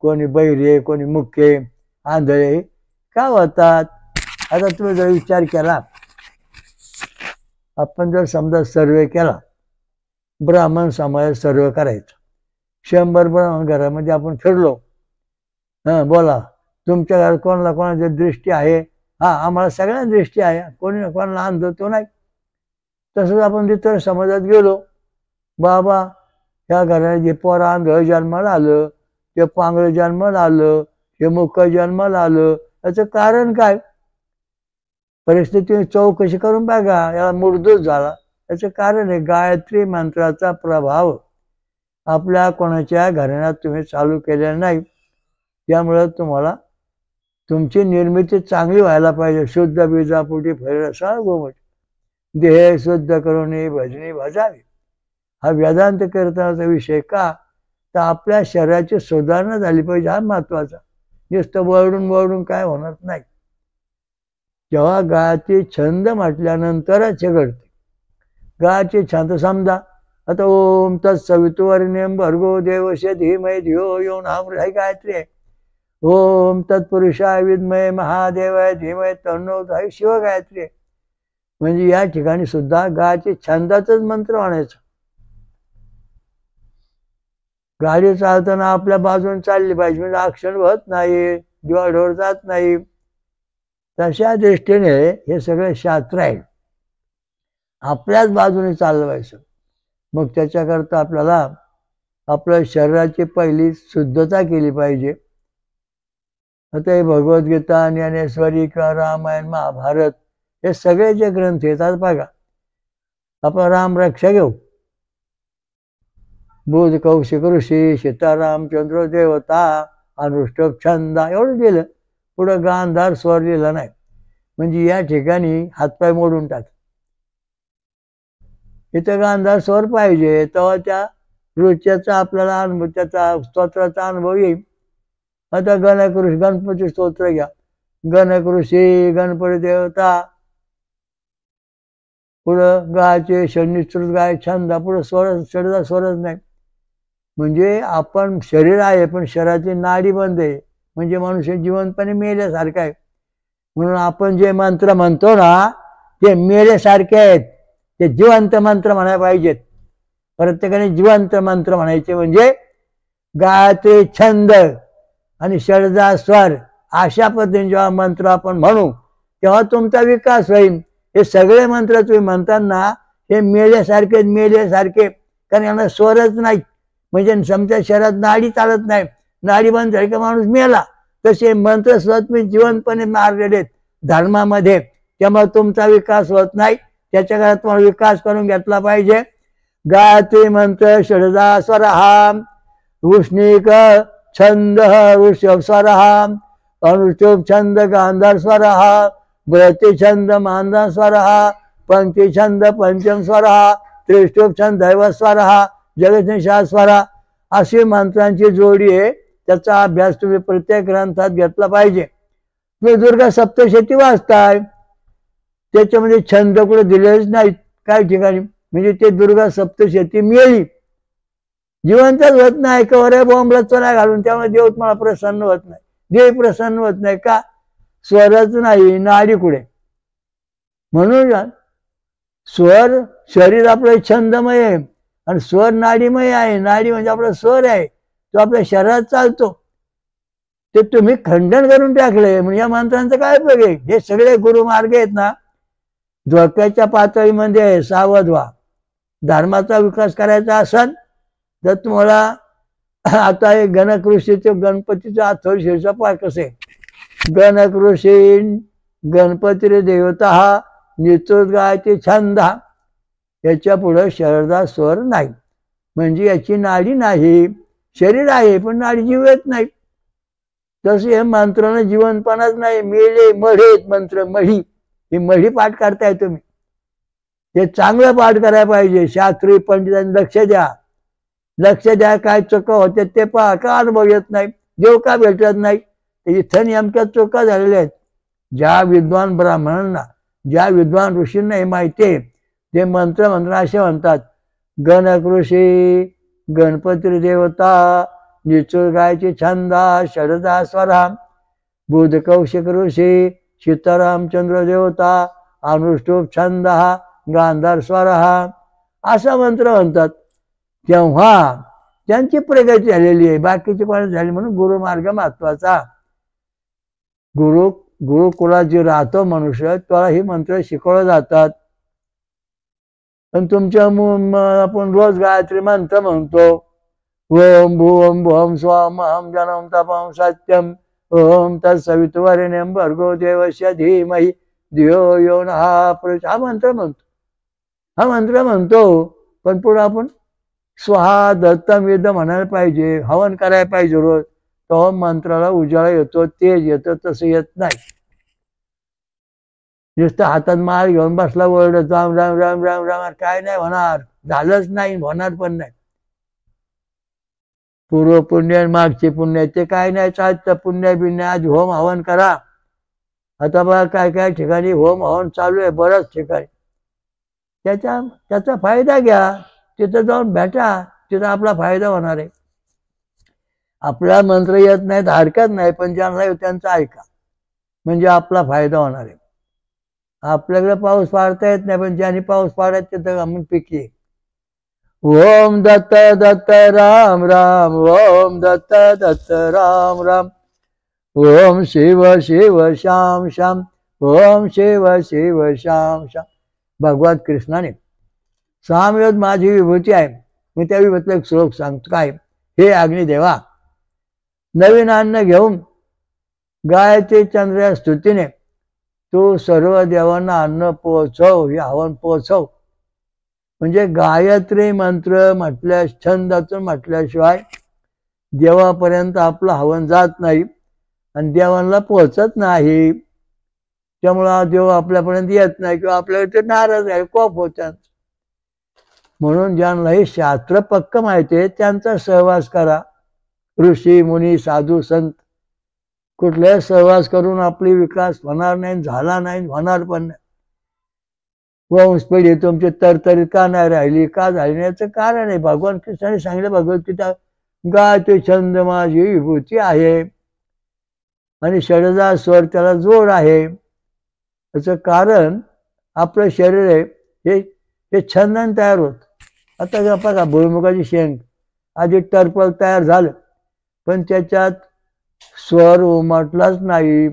कोणी बहिरे, कोणी मुके, आंधळे का होतात. आता तुम्ही जर विचार केला, आपण जर समजा सर्वे केला, ब्राह्मण समाज सर्वे करायचा, 100 ब्राह्मण घरामध्ये आपण फिरलो, बोला तुमच्या घरात कोणाला कोणाची दृष्टी आहे, आम्हाला सगळ्यांना दृष्टी आहे, कोणी कोणाला अंध तो नाही. तसंच आपण इतर समाजात गेलो, बाबा ह्या घरात जे पोरं आंधळ जन्माला आलं, ते पांगळ जन्माला आलं, हे मुख जन्माला आलं, याचं कारण काय, परिस्थिती चौकशी करून बघा, याला मुरदोष झाला. याचं कारण आहे गायत्री मंत्राचा प्रभाव आपल्या कोणाच्या घराण्यात तुम्ही चालू केलेला नाही. त्यामुळं तुम्हाला तुमची निर्मिती चांगली व्हायला पाहिजे. शुद्ध बीजापोटी फैरसा गोमट, देह शुद्ध करून भजनी भजावी, हा वेदांत कीर्तनाचा विषय. का तर आपल्या शरीराची सुधारणा झाली पाहिजे, हा महत्वाचा. नुसतं वळून काय होणार नाही. जेव्हा गायत्री छंद म्हटल्यानंतरच हे घडते. गायत्री छंद समजा आता ओम तत्सवितुर्वरेण्यं भर्गो देवस्य धीमहि धियो यो नः प्रचोदयात्, ही गायत्री आहे. ओम तत्पुरुषाय विद्महे महादेवाय धीमहि तन्नो प्रचोदयात्, ही शिव गायत्री आहे. म्हणजे या ठिकाणी सुद्धा गायत्री छंदाचाच मंत्र म्हणायचं. गाडी चालताना आपल्या बाजूने चालली पाहिजे, म्हणजे अक्षर होत नाही, दिवाढोर जात नाही. तशा दृष्टीने हे सगळे शास्त्र आहे, आपल्याच बाजूने चालवायचं. मग त्याच्याकरता आपल्याला आपल्या शरीराची पहिली शुद्धता केली पाहिजे. आता हे भगवद्गीता, ज्ञानेश्वरी किंवा रामायण, महाभारत हे सगळे जे ग्रंथ येतात बघा, आपण रामरक्षा घेऊ, बुध कौशिक ऋषी, सीतारामचंद्र देवता, अनुष्टुप छंदा एवढं लिहिलं, पुढं गांधार स्वर लिहिला नाही. म्हणजे या ठिकाणी हातपाय मोडून टाक. इथं गांधार स्वर पाहिजे, तेव्हा त्या ऋच्याचा आपल्याला अनुभव, त्याचा स्तोत्राचा अनुभव येईल. आता गणकृषी गणपती स्तोत्र घ्या, गणकृषी गणपती देवता, पुढं गायचे षडनिश्चित गाय छंदा, पुढं षडजा स्वरच नाही. म्हणजे आपण शरीर आहे, पण शरीराची नाडी बंद आहे, म्हणजे मनुष्य जिवंतपणे मेल्यासारखं आहे. म्हणून आपण जे मंत्र म्हणतो ना ते मेल्यासारखे आहेत, ते जिवंत मंत्र म्हणायला पाहिजेत. प्रत्येकाने जिवंत मंत्र म्हणायचे. म्हणजे गायत्री छंद आणि षडजा स्वर अशा पद्धतीने जेव्हा मंत्र आपण म्हणू तेव्हा तुमचा विकास होईल. हे सगळे मंत्र तुम्ही म्हणताना हे मेल्यासारखे, कारण यांना स्वरच नाही. म्हणजे समजा शरीरात नाडी चालत नाही, नाडी बंद झाली का माणूस मेला. तसे मंत्र सुद्धा तुम्ही जिवंतपणे मारलेले आहेत धर्मामध्ये, त्यामुळे तुमचा विकास होत नाही. त्याच्या काळात तुम्हाला विकास करून घेतला पाहिजे. गायत्री मंत्र षडजा स्वर हा, उष्णिक छंद ऋषभ स्वर हा, अनुष्टुप छंद गांधार स्वर हा, ब्रती छंद मांदा स्वर हा, पंक्ती छंद पंचम स्वर हा, त्रिष्टुप छंद दैव स्वर हा, जगतनिषा स्वर हा. अशी मंत्रांची जोडी आहे. त्याचा अभ्यास तुम्ही प्रत्येक ग्रंथात घेतला पाहिजे. तुम्ही दुर्गा सप्तशती वाचताय, त्याच्यामध्ये छंद कुठे दिलेच नाहीत काही ठिकाणी. म्हणजे ते दुर्गा सप्तशती मिळाली, जिवंतच होत नाही. कवऱ्या बॉम्बला चला घालून, त्यामुळे देव तुम्हाला प्रसन्न होत नाही. देव प्रसन्न होत नाही का? स्वरच नाही, नाडी कुठे. म्हणून स्वर शरीर आपलं छंदमय आहे आणि स्वर नाडीमय आहे. नाडी म्हणजे आपला स्वर आहे, तो आपल्या शरीरात चालतो. ते तुम्ही खंडन करून टाकले, म्हणजे या मंत्रांचं काय उपयोग आहे? हे सगळे गुरुमार्ग आहेत ना, धोक्याच्या पातळीमध्ये सावध व्हा. धर्माचा विकास करायचा असेल तर तुम्हाला आता हे गणकृषीचे गणपतीचा अथर्वशीर्ष पाठ कसे, गणकृषी गणपती देवता हा निश्चित गायचे छंद, याच्या पुढे शरदा स्वर नाही. म्हणजे याची नाडी नाही, शरीर आहे पण नाडी जीव येत नाही. तसे हे मंत्रांना जीवनपणाच नाही. मेले मढे मंत्र, मढी, ही मढी पाठ करताय तुम्ही. हे चांगलं पाठ करायला पाहिजे. शास्त्री पंडितांनी लक्ष द्या. काय चुका होते ते पहा. का अनुभव येत नाही, देव का भेटत नाही? इथं नेमक्या चुका झालेल्या आहेत. ज्या विद्वान ब्राह्मणांना, ज्या विद्वान ऋषींना हे माहिती आहे, ते मंत्र असे म्हणतात, गणकृषी गणपती देवता निचूळ गायचे छंदा षडजा स्वरा, बुध कौशिक ऋषी सीतारामचंद्र देवता अनुष्टुप छंद गांधार स्वर हा, असा मंत्र म्हणतात. तेव्हा त्यांची प्रगती झालेली आहे, बाकीची कोणी झाली. म्हणून गुरुमार्ग महत्वाचा. गुरुकुलात जे राहतो मनुष्य, त्याला ही मंत्र शिकवले जातात. पण तुमच्या आपण रोज गायत्री मंत्र म्हणतो, ओम भूम भुवं स्वम अहं जनम तपं सत्यम ओम तत्सवितुर्वरेण्यं भर्गो देवस्य धीमहि धियो यो नः प्रचोदयात्. हा मंत्र म्हणतो, पण पुढे आपण स्वहा दत्तम वेद म्हणायला पाहिजे, हवन करायला पाहिजे रोज. तो मंत्राला उजाळा येतो, तेज येतो. तसं येत नाही. नुसतं हातात माळ घेऊन बसला ओरडत राम राम राम राम राम, काय नाही होणार, झालंच नाही, होणार पण नाही. पूर्व पुण्य मागचे पुण्य ते काय नाही चालतं. पुण्य बिण्य आज होम हवन करा. आता बघा काय ठिकाणी होम हवन चालू आहे, बऱ्याच ठिकाणी. त्याचा फायदा घ्या. तिथं जाऊन भेटा, तिथं आपला फायदा होणार आहे. आपला मंत्र येत नाही तर हरकत नाही, पण ज्यांना त्यांचा ऐका, म्हणजे आपला फायदा होणार आहे. आपल्याकडे पाऊस पाडता येत नाही, पण ज्यांनी पाऊस पाडायचं तिथं आपण पिके. ओम दत्त दत्त राम राम, ओम दत्त दत्त राम राम, ओम शिव शिव श्याम श्याम, ओम शिव शिव श्याम श्याम. भगवान कृष्णाने सामवेद माझी विभूती आहे. मी त्या विभूतीला एक श्लोक सांगतो. काय? हे अग्निदेवा, नवीन अन्न घेऊन गायत्री चंद्र स्तुतीने तू सर्व देवांना अन्न पोचव, हे हवन पोचव. म्हणजे गायत्री मंत्र म्हटल्या, छंदातून म्हटल्याशिवाय देवापर्यंत आपलं हवन जात नाही आणि देवांना पोचत नाही. त्यामुळं देव आपल्यापर्यंत येत नाही किंवा आपल्याकडे नाराज आहे, कोप होतात. म्हणून ज्यांना हे शास्त्र पक्क माहिती आहे त्यांचा सहवास करा. ऋषी मुनी साधू संत कुठल्याही सहवास करून आपली विकास होणार नाही, झाला नाही, होणार पण नाही. वंश पिढी तुमची तरतरी का नाही राहिली, का झाली नाही, याचं कारण आहे. भगवान कृष्णाने सांगितलं भगवद्गीता, गायत्री छंद माझी विभूती आहे आणि षडजा स्वर त्याला जोड आहे. याचं कारण आपलं शरीर आहे, हे छंदाने तयार होत. आता बघा भुईमुगाची शेंग आधी टरपल तयार झालं, पण त्याच्यात स्वर उमटलाच नाही.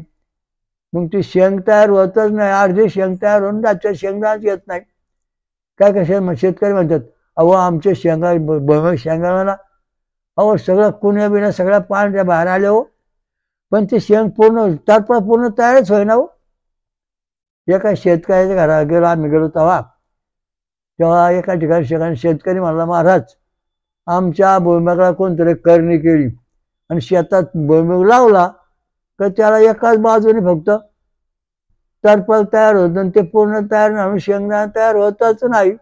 मग ती शेंग तयार होतच नाही, अर्धी शेंग तयार होऊन जाते, शेंगदाणाच येत नाही. काय कशा शेतकरी म्हणतात, अहो आमचे शेंगा भुईमुग शेंगाला ना अहो सगळं कुण्या बिण्या सगळ्या पाण्याच्या बाहेर आले हो, पण ते शेंग पूर्ण तात्पुरता पूर्ण तयारच होईना हो. एका शेतकऱ्याच्या घरात गेलो आम्ही, गेलो तेव्हा एका ठिकाणी शेतकरी म्हणला, महाराज आमच्या भुईमुगाला कोणतरी करणी केली आणि शेतात भुईमुग लावला तर त्याला एकाच बाजूने फक्त टरफल तयार होत आणि ते पूर्ण तयार नाही, शेंगदाणा तयार होतच नाही.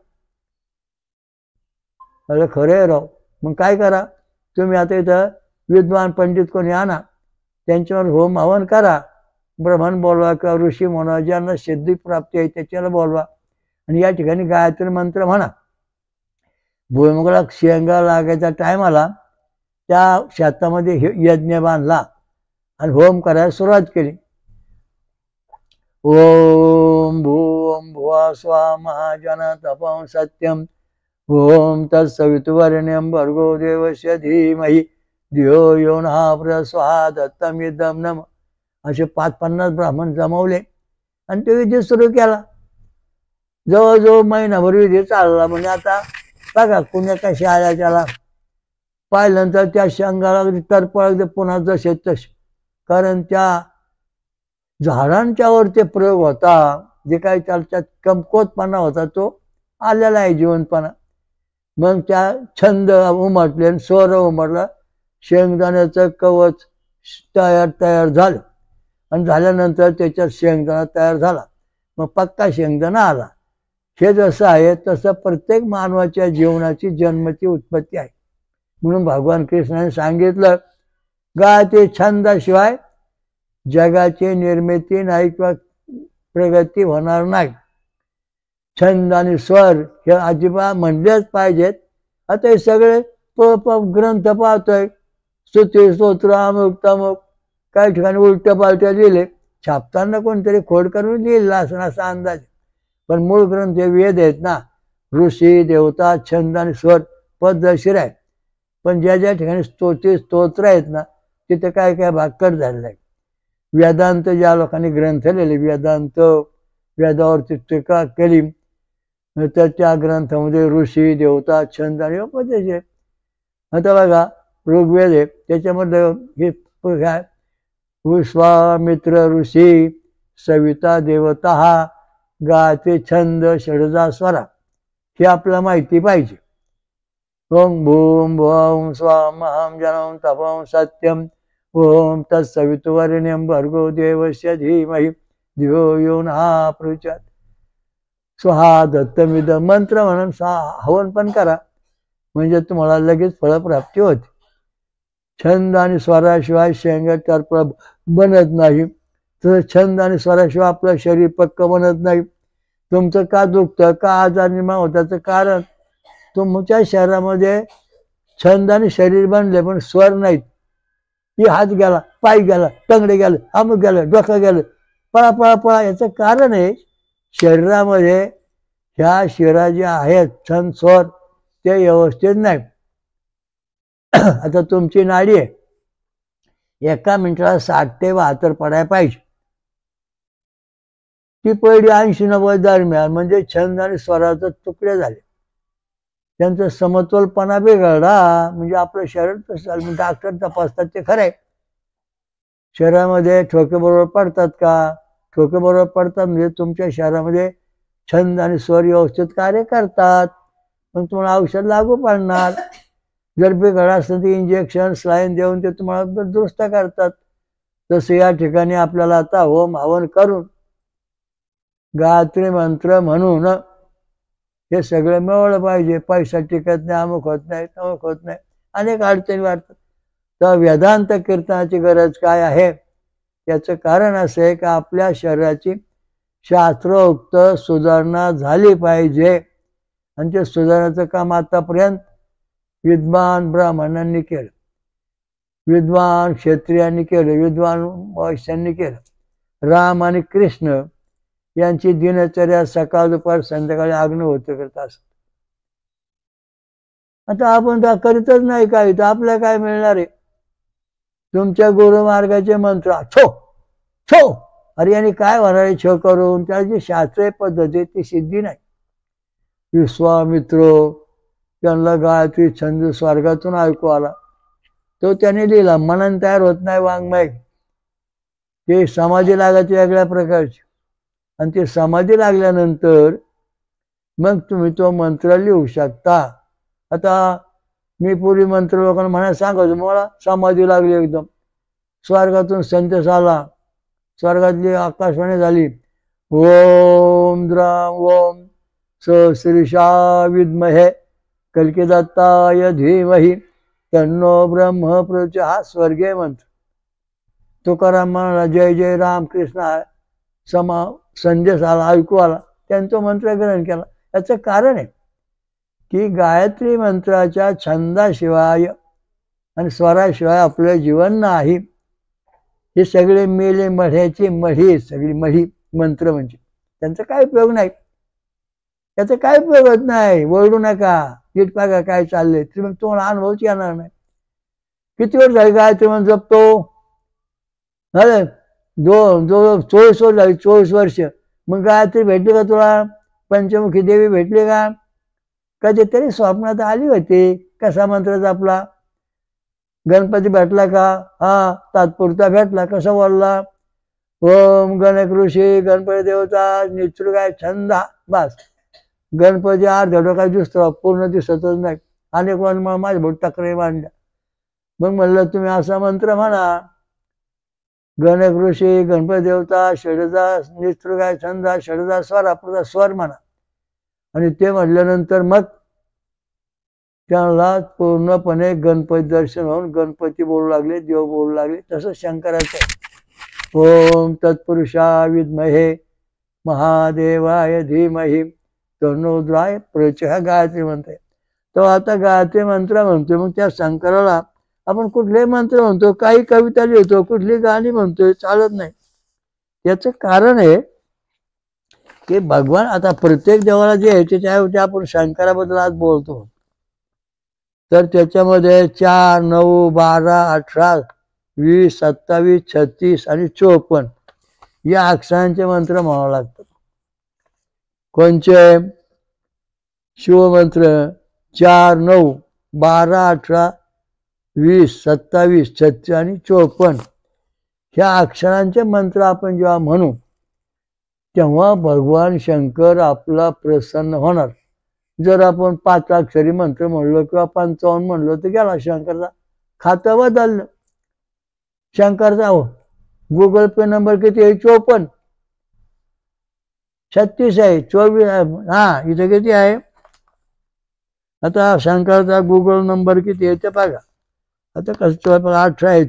अरे खरे राव. मग काय करा तुम्ही, आता इथं विद्वान पंडित कोणी आणा, त्यांच्यावर होम हवन करा, ब्राह्मण बोलवा किंवा ऋषी म्हणा, ज्यांना सिद्धी प्राप्ती आहे त्याच्याला बोलवा, आणि या ठिकाणी गायत्री मंत्र म्हणा. भुईमुगाला शेंगा लागायचा टाइम आला, त्या शेतामध्ये यज्ञ बांधला आणि होम करायला सुरुवात केली. ओम भूम भुवा स्वा महाजन तपं सत्यम ओम तत्सवितुर्वरेण्यं भर्गो देवस्य धीमहि धियो यो नः प्रचोदयात् दत्तमिदं नमः. असे 50 ब्राह्मण जमवले आणि ते विधी सुरू केला. जवळजवळ महिनाभर विधी चालला. म्हणजे आता बघा कुण्या कशी आल्या त्याला, पाहिल्यानंतर त्या शेंगाला टरफळ पुन्हा जसे तसे, कारण त्या झाडांच्यावर ते प्रयोग होता, जे काही त्याच्यात कमकोतपणा होता तो आलेला आहे, जिवंतपणा. मग त्या छंद उमटले आणि स्वर उमटला, शेंगदाण्याचं कवच तयार झालं आणि झाल्यानंतर त्याच्यात शेंगदाणा तयार झाला, मग पक्का शेंगदाणा आला. हे जसं आहे तसं प्रत्येक मानवाच्या जीवनाची जन्माची उत्पत्ती आहे. म्हणून भगवान कृष्णाने सांगितलं, गाते छंदाशिवाय जगाची निर्मिती नाही किंवा प्रगती होणार नाही. छंद आणि स्वर हे अजिबात म्हणलेच पाहिजेत. आता हे सगळे ग्रंथ पाहतोय, स्तुती स्तोत्र अमुक तमुक, काही ठिकाणी उलट्या पालट्या लिहिले, छापताना कोणतरी खोड करून लिहिला असं असा अंदाज. पण मूळ ग्रंथ हे वेद आहेत ना, ऋषी देवता छंद आणि स्वर पद्धतशीर आहे. पण ज्या ज्या ठिकाणी स्तोत्र आहेत ना, तिथे काय काय भाग कट झालेला आहे. वेदांत ज्या लोकांनी ग्रंथ लिहिले, वेदांत वेदावरती टीका केली, तर त्या ग्रंथामध्ये ऋषी देवता छंद आणि पद्धतशीर. आता बघा ऋग्वेद आहे, त्याच्यामध्ये हे विश्वामित्र ऋषी सविता देवता गाते छंद षडजा स्वरा, हे आपल्याला माहिती पाहिजे. ओम भूम भुवं स्वं महं जनं तपं सत्यम ओम तत्सवितुर्वरेण्यं भर्गो देवस्य धीमहि धियो यो नः प्रचोदयात्. स्वाहा दत्तमिदं मंत्र म्हणून हवन पण करा, म्हणजे तुम्हाला लगेच फळप्राप्ती होते. छंद आणि स्वराशिवाय शेंगा टरफळ बनत नाही, तर छंद आणि स्वराशिवाय आपलं शरीर पक्क बनत नाही. तुमचं का दुखतं, का आजार निर्माण होताचं कारण तुमच्या शरीरामध्ये छंद आणि शरीर बनले पण स्वर नाहीत. ही हात गेला, पाय गेला, टंगडे गेले, अमुक गेलं, डोकं गेलं, पळा पळा पळा. याचं कारण आहे शरीरामध्ये ह्या शिरा ज्या आहेत छंद स्वर ते व्यवस्थित नाही. आता तुमची नाडी आहे, एका मिनिटाला 60 ते 72 पडायला पाहिजे. ती पडली 80-90 दरम्यान, म्हणजे छंद आणि स्वराचे तुकडे झाले, त्यांचा समतोलपणा बिघडला, म्हणजे आपलं शरीर तसं. डॉक्टर तपासतात ते खरंय, शरीरामध्ये ठोके बरोबर पडतात का, ठोके बरोबर पडतात म्हणजे तुमच्या शरीरामध्ये छंद आणि स्वर व्यवस्थित कार्य करतात, मग तुम्हाला औषध लागू पडणार. जर बिघड असतं तर इंजेक्शन स्लाईन देऊन ते तुम्हाला दुरुस्त करतात. तसं या ठिकाणी आपल्याला आता होम हवन करून गायत्री मंत्र म्हणून हे सगळं मिळवलं पाहिजे. पैसा टिकत नाही, अमुक होत नाही, तमुक होत नाही, अनेक अडचणी वाटतात. तर वेदांत कीर्तनाची गरज काय आहे, याचं कारण असं आहे की आपल्या शरीराची शास्त्रोक्त सुधारणा झाली पाहिजे. आणि ते सुधारण्याचं काम आतापर्यंत विद्वान ब्राह्मणांनी केलं, विद्वान क्षत्रियांनी केलं, विद्वान वैश्यांनी केलं. राम आणि कृष्ण यांची दिनचर्या सकाळ दुपार संध्याकाळी अग्निहोत्र करत असत. आता आपण तर करीतच नाही काही, तर आपल्याला काय मिळणार आहे. तुमच्या गुरुमार्गाचे मंत्र छो छो अरे यांनी काय म्हणाले छ करून, त्याची जी शास्त्रीय पद्धती ती सिद्धी नाही. विश्वामित्र त्यांना गायत्री छंद स्वर्गातून ऐकू आला, तो त्याने लिहिला. मनन तयार होत नाही वाङ्मय, ते समाधी लागायची वेगळ्या प्रकारची, आणि ते समाधी लागल्यानंतर मग तुम्ही तो मंत्र लिहू शकता. आता मी पूर्वी मंत्र लोकांना म्हणायला सांगायचो, मला समाधी लागली, एकदम स्वर्गातून संदेश आला, स्वर्गातली आकाशवाणी झाली, ओम द्राम ओम श्रीशा विद्महे कल्किदत्ताय धीमहि तन्नो ब्रह्म प्रचोदयात्. हा स्वर्गीय मंत्र. तुकाराम म्हणाला, जय जय राम कृष्ण संदेश आला, ऐकू आला, त्यांनी तो मंत्र ग्रहण केला. याचं कारण आहे की गायत्री मंत्राच्या छंदाशिवाय आणि स्वराशिवाय आपलं जीवन नाही. हे सगळे मेले मढ्याची मढी, सगळी मढी मंत्र म्हणजे त्यांचा काय उपयोग नाही, त्याचा काय उपयोग होत नाही. ओरडू नका, नीट बघा काय चाललंय, मग तुम्हाला अनुभवच येणार नाही. किती वर्ष झाली गायत्री मंत्र जपतो? झालं जो 24 वर्ष झाली, 24 वर्ष. मग गायत्री भेटली का तुला? पंचमुखी देवी भेटली का? कधीतरी स्वप्नात आली होती. कसा मंत्र जपला? गणपती भेटला का? हा, तात्पुरता भेटला. कसा बोलला? ओम गणक ऋषी गणपती देवता निसृगाय छंदा. बस, गणपती अर्धा डोका दिसतो, पूर्ण दिसतच नाही. अनेक वेळा माझ्या भाऊ तक्रारी मांडल्या. मग म्हणलं तुम्ही असा मंत्र म्हणा, गणक ऋषी गणपती देवता षडजा निसृगाय छंदा षडजा स्वर, आपला स्वर म्हणा. आणि ते म्हटल्यानंतर मग त्यांना पूर्णपणे गणपती दर्शन होऊन गणपती बोलू लागले, देव बोलू लागले. तसं शंकराचं ओम तत्पुरुषा विद्महे महादेवाय धीमहि तन्नोद्राय प्रचोदयात् गायत्री मंत्र. तो आता गायत्री मंत्र म्हणतोय. मग त्या शंकराला आपण कुठलेही मंत्र म्हणतो, काही कविता लिहितो, कुठली गाणी म्हणतोय, चालत नाही. याचं कारण आहे की भगवान, आता प्रत्येक देवाला जे आहे त्याच्याऐवजी आपण शंकराबद्दल आज बोलतो, तर त्याच्यामध्ये 4, 9, 12, 18, 20, 27, 36 आणि 54 या अक्षरांचे मंत्र म्हणावं लागतात. कोणचे? शिवमंत्र 4, 9, 12, 18, 20, 27, 36 आणि 54 ह्या अक्षरांचे मंत्र आपण जेव्हा म्हणू तेव्हा भगवान शंकर आपला प्रसन्न होणार. जर आपण 5 अक्षरी मंत्र म्हणलो किंवा 55 म्हणलो तर गेला शंकरचा. खातं बदललं शंकरचा. हो, गुगल पे नंबर किती आहे? 54, 36 आहे, 24 आहे. हा, इथे किती आहे? आता शंकरचा गुगल नंबर किती आहे ते बघा. आता कसं 18 आहे,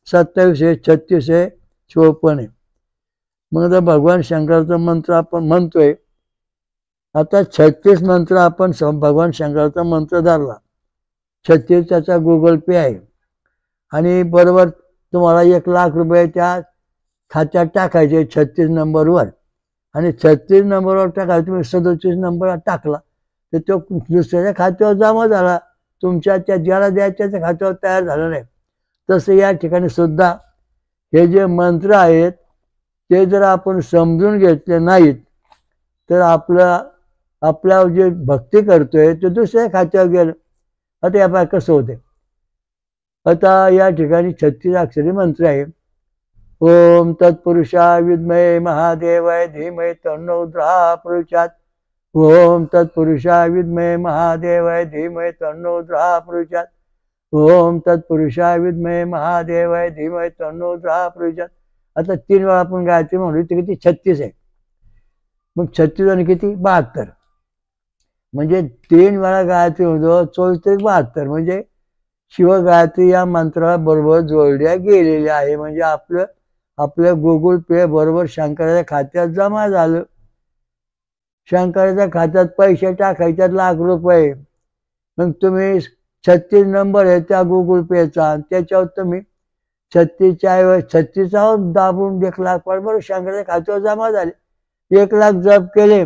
27 आहे, 36 आहे, 54 आहे. मग आता भगवान शंकराचा मंत्र आपण म्हणतोय. आता 36 मंत्र आपण भगवान शंकराचा मंत्र धरला. 36 त्याचा गुगल पे आहे आणि बरोबर तुम्हाला 1,00,000 रुपये त्या खात्यात टाकायचे 36 नंबरवर. आणि 36 नंबरवर टाकायचे. तुम्ही 37 नंबरवर टाकला तर तो दुसऱ्याच्या खात्यावर जमा झाला, तुमच्या त्या ज्याला द्यायच्या त्या खात्यावर तयार झालं नाही. तसं या ठिकाणी सुद्धा हे जे मंत्र आहेत ते जर आपण समजून घेतले नाहीत तर आपल्या जे भक्ती करतोय ते दुसऱ्या खात्यावर गेलं. आता या पाय कसं होते. आता या ठिकाणी 36 अक्षरी मंत्र आहे. ओम तत्पुरुषा विद्महे महादेवाय धीमहि तन्नो प्रचोदयात्. ओम तत्पुरुषा विद्महे महादेवाय धीमहि तन्नो प्रचोदयात्. ओम तत्पुरुषा विद्महे महादेवाय धीमहि तन्नो प्रचोदयात्. आता 3 वेळा आपण गायत्री म्हणू ते किती? 36 आहे. मग 36 आणि किती? 72. म्हणजे 3 वेळा गायत्री म्हणतो, 24 72. म्हणजे शिवगायत्री या मंत्रा बरोबर जोडल्या गेलेल्या आहे. म्हणजे आपलं गुगल पे बरोबर शंकराच्या खात्यात जमा झालं. शंकराच्या खात्यात पैसे टाकायचे 1,00,000 रुपये. मग तुम्ही 36 नंबर आहे त्या गुगल पेचा, त्याच्यावर तुम्ही 36 दाबून 1,00,000 बरोबर शंकराच्या खात्यावर जमा झाले. 1,00,000 जप केले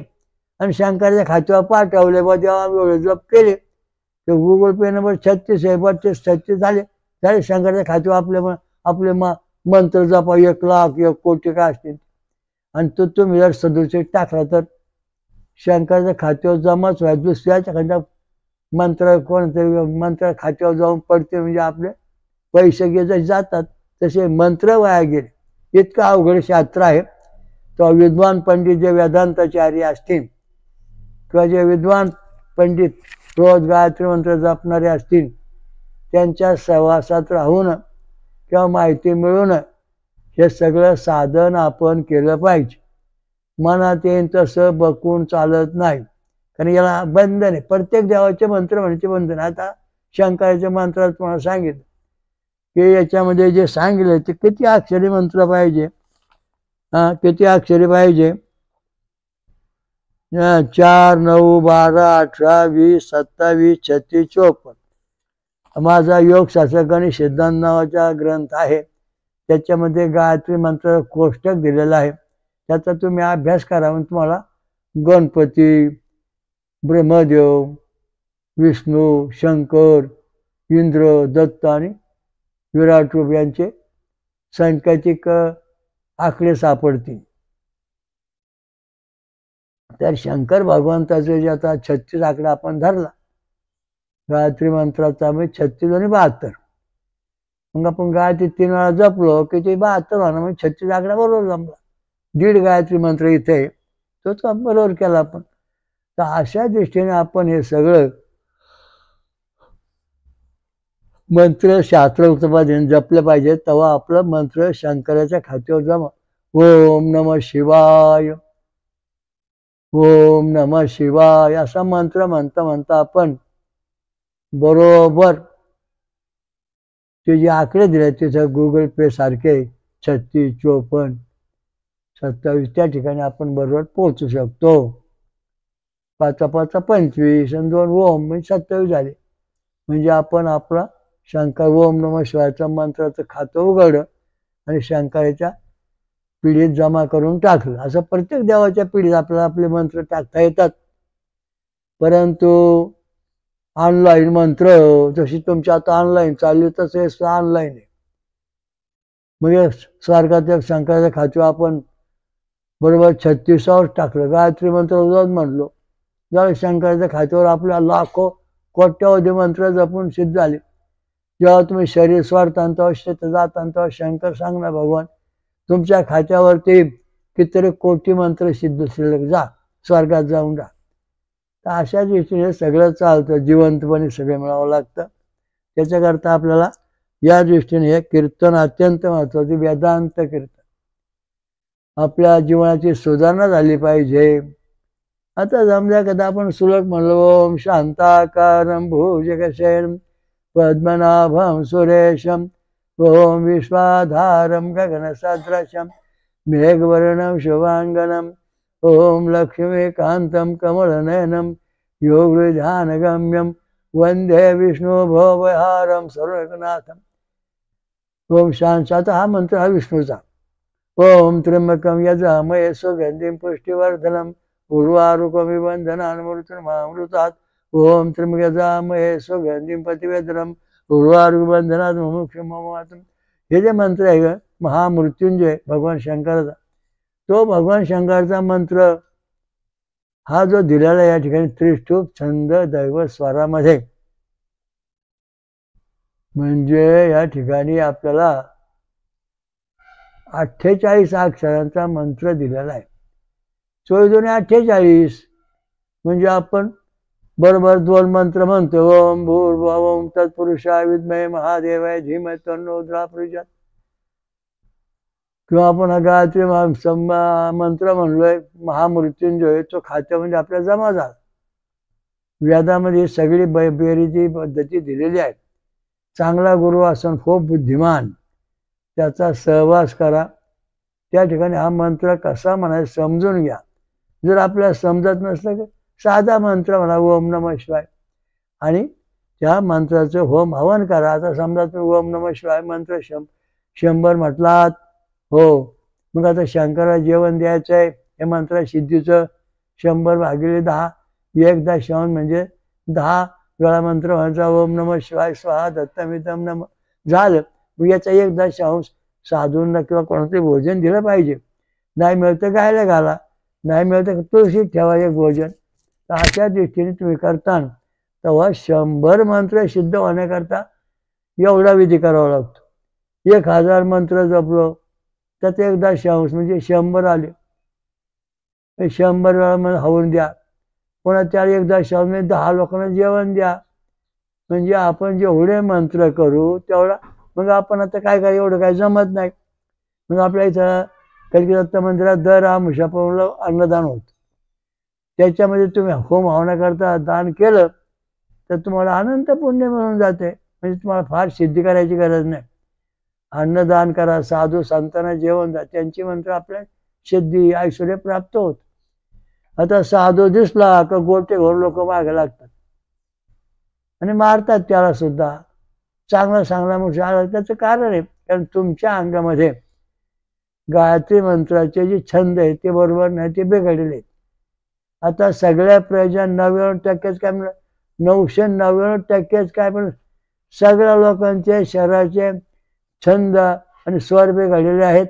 आणि शंकराच्या खात्यावर पाठवले. बा जेव्हा एवढे जप केले तर गुगल पे नंबर 36 आहे, 32, 36 झाले शंकराच्या खात्यावर आपले मंत्र जपा 1,00,000, 1 कोटी काय असतील आणि तो तुम्ही जर सदुशेष टाकला तर शंकराच्या खात्यावर जमाच व्हायला दुसऱ्याच्या खात्या मंत्र कोणतरी मंत्र खात्यावर जाऊन पडते म्हणजे आपले पैसे जसे जातात तसे मंत्र वाया गेले. इतकं अवघड शास्त्र आहे. तो विद्वान पंडित जे वेदांताचार्य असतील किंवा जे विद्वान पंडित रोज गायत्री मंत्र जपणारे असतील त्यांच्या सहवासात राहून किंवा माहिती मिळून हे सगळं साधन आपण केलं पाहिजे. मनात येईन तसं बघून चालत नाही, कारण याला बंधन आहे. प्रत्येक देवाचे मंत्र म्हणायचे बंधन. आता शंकराच्या मंत्रात तुम्हाला सांगितलं की याच्यामध्ये जे सांगितलं ते किती अक्षरी मंत्र पाहिजे, किती अक्षरी पाहिजे. 4, 9, 12, 18, 20, 27, 36, 54. माझा योगशास्त्र गणेश सिद्धांत नावाचा ग्रंथ आहे. त्याच्यामध्ये गायत्री मंत्र कोष्टक दिलेलं आहे. त्याचा तुम्ही अभ्यास करा. म्हणजे तुम्हाला गणपती, ब्रह्मदेव, विष्णू, शंकर, इंद्र, दत्त आणि विराट रूप यांचे सांकेतिक आकडे सापडतील. तर शंकर भगवंताचे जे आता 36 आकडा आपण धरला गायत्री मंत्राचा, म्हणजे 36 आणि 72. मग आपण गायत्री 3 वेळा जपलो की ते 72 होणार, म्हणजे 36 आकडा बरोबर जमला. 1.5 गायत्री मंत्र इथे तोच बरोबर केला आपण. तर अशा दृष्टीने आपण हे सगळं मंत्र शास्त्रोक्त पद्धतीने जपलं पाहिजे. तेव्हा आपलं मंत्र शंकराच्या खात्यावर जमा. ओम नमः शिवाय, ओम नमः शिवाय असा मंत्र म्हणता म्हणता आपण बरोबर ते जे आकडे दिले तिथं गुगल पे सारखे 36, 54, 27 त्या ठिकाणी आपण बरोबर पोहोचू शकतो. 5 5 25 आणि 2 ओम म्हणजे 27 झाले. म्हणजे आपण आपला शंकर ओम नमः शिवायचा मंत्राचं खातं उघडलं आणि शंकराच्या पिढीत जमा करून टाकलं. असं प्रत्येक देवाच्या पिढीत आपल्याला आपले मंत्र टाकता येतात. परंतु ऑनलाईन मंत्र जशी तुमची आता ऑनलाईन चालली तसे ऑनलाईन आहे. म्हणजे स्वर्गाच्या शंकराच्या खात्यावर आपण बरोबर 36 टाकलं, गायत्री मंत्र रोज म्हणलो, जर शंकराच्या खात्यावर आपल्या लाखो कोट्यावधी मंत्र जपून सिद्ध झाले. जेव्हा तुम्ही शरीर सोडता तेव्हा शेत जाता तेव्हा शंकर सांगणार भगवान तुमच्या खात्यावरती कितीतरी कोटी मंत्र सिद्ध शिल्लक, जा स्वर्गात जाऊन जा. तर अशा दृष्टीने सगळं चालतं. जिवंतपणे सगळं मिळावं लागतं. त्याच्याकरता आपल्याला या दृष्टीने हे कीर्तन अत्यंत महत्त्वाचे, वेदांत कीर्तन. आपल्या जीवनाची सुधारणा झाली पाहिजे. आता जमल्या कदा आपण सुलभ म्हणलो ओम शांताकारं भुजगशयनं पद्मनाभं सुरेशं ओम विश्वाधारं गगनसदृशं मेघवर्णं शुभांगनं ओम लक्ष्मीकान्तं कमलनयनं योगध्यानगम्यं वंदे विष्णु भवहारं सर्वनाथं. ओम शांत हा मंत्र हा विष्णूचा. ओम त्र्यंबकं यजामहे सुगंधिं पुष्टिवर्धनम् उर्वारुकमिव बंधनान्मृत्युर्मामृतात्. ओम त्र्यंबकं यजामहे सुगंधिं प्रतिवेदनम् उर्वारुकबंधनात् मुमुक्षुममातम्. हे जे मंत्र आहे महामृत्युंजय भगवान शंकराचा, तो भगवान शंकराचा मंत्र हा जो दिलेला या ठिकाणी त्रिष्टुप छंद दैव स्वरामध्ये, म्हणजे या ठिकाणी आपल्याला 48 अक्षरांचा मंत्र दिलेला आहे. 24×48 म्हणजे आपण बरोबर 2 मंत्र म्हणतो. ओम भूर्भुवं तत्पुरुषाय विद्महे महादेवाय धीमहि तन्नो रुद्रः प्रचोदयात्. किंवा आपण गायत्री मंत्र म्हणलोय महामृत्युंजय, तो खात्यामध्ये आपल्याला जमा झाला. वेदामध्ये सगळी बेरीची पद्धती दिलेली आहे. चांगला गुरु असून खूप बुद्धिमान त्याचा सहवास करा. त्या ठिकाणी हा मंत्र कसा म्हणायचा समजून घ्या. जर आपल्याला समजत नसलं की साधा मंत्र म्हणा ओम नमः शिवाय आणि त्या मंत्राचं होम हवन करा. आता समजा तुम्ही ओम नमः शिवाय मंत्र 100 म्हटलात, हो, मग आता शंकराला जेवण द्यायचं आहे. हे मंत्र सिद्धीचं 100/10 एकदा श्रवण म्हणजे 10 वेळा मंत्र म्हणायचा. ओम नमः शिवाय स्वाहा दत्तमिदं नमः झालं. मग याचा एकदा श्रवण साधूंना किंवा कोणाचं भोजन दिलं पाहिजे. नाही मिळतं गायला घाला, नाही मिळतं तुळशीत ठेवा एक भोजन. तर अशा दृष्टीने तुम्ही करता तेव्हा 100 मंत्र सिद्ध होण्याकरता एवढा विधी करावा लागतो. 1000 मंत्र जपलो त्यात 1 दशांश म्हणजे 100 आले. 100 वेळा मला हवून द्या, पुन्हा त्याला 1 दशांश म्हणजे 10 लोकांना जेवण द्या. म्हणजे आपण जेवढे मंत्र करू तेवढा. मग आपण आता काय काय एवढं काय जमत नाही. मग आपल्या इथं कलकी दत्त मंदिरात दर आमुषाला अन्नदान होतं. त्याच्यामध्ये तुम्ही होम हवण्याकरता दान केलं तर तुम्हाला अनंत पुण्य मिळून जाते. म्हणजे तुम्हाला फार सिद्धी करायची गरज नाही. अन्नदान करा, साधू संतांना जेवण द्या, त्यांची मंत्र आपल्या सिद्धी ऐश्वर्य प्राप्त होत. आता साधू दिसला का गोटे घोर लोक मागे लागतात आणि मारतात त्याला सुद्धा. चांगला चांगला मोठा आला त्याचं कारण आहे कारण तुमच्या अंगामध्ये गायत्री मंत्राचे जे छंद आहे ते बरोबर नाही, ते बिघडले. आता सगळ्या प्रयोजन 99% काय म्हणलं, 999% काय म्हणलं, सगळ्या लोकांचे शरीराचे छंद आणि स्वर बिघडलेले आहेत.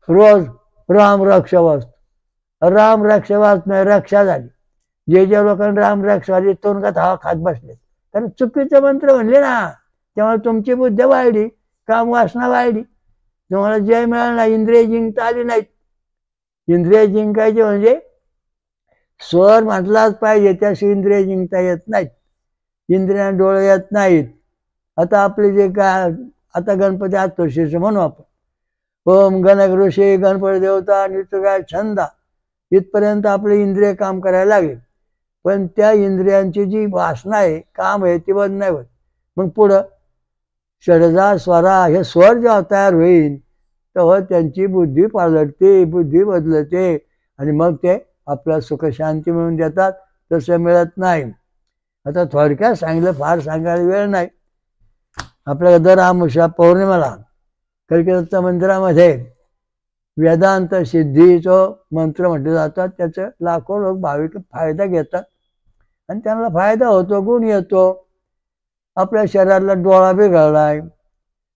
रोज राम रक्षा वाचतो, राम रक्षा वाच नाही, रक्षा झाली. जे ज्या लोकांना राम रक्षा झाली तोंडात हवा खात बसले कारण चुकीचे मंत्र म्हणले ना. त्यामुळे तुमची बुद्धी वाढली, काम वासना वाढली, तुम्हाला जय मिळाला नाही, इंद्रिय जिंकता आली नाहीत. इंद्रिय जिंकायचे म्हणजे स्वर म्हटलाच पाहिजे, त्याशी इंद्रिय जिंकता येत नाहीत. इंद्रियांना डोळे येत नाहीत. आता आपले जे काय आता गणपती आतोषीच म्हणू आपण, ओम गणक ऋषी गणपती देवता नित्य काय छंदा, इथपर्यंत आपले इंद्रिय काम करायला लागले. पण त्या इंद्रियांची जी वासना आहे, काम आहे, ती बंद नाही होत. मग पुढं षडजा स्वरा हे स्वर जेव्हा तयार होईल तेव्हा त्यांची बुद्धी पालटते, बुद्धी बदलते आणि मग ते आपल्याला सुख शांती मिळून देतात. तसं मिळत नाही. आता थोडक्यात सांगितलं, फार सांगायला वेळ नाही. आपल्याला दर आमुषा पौर्णिमेला कलकी दत्त मंदिरामध्ये वेदांत सिद्धीचं मंत्र म्हटले जातात. त्याचं लाखो लोक भाविक फायदा घेतात आणि त्यांना फायदा होतो, गुण येतो. आपल्या शरीराला डोळा बिघडलाय,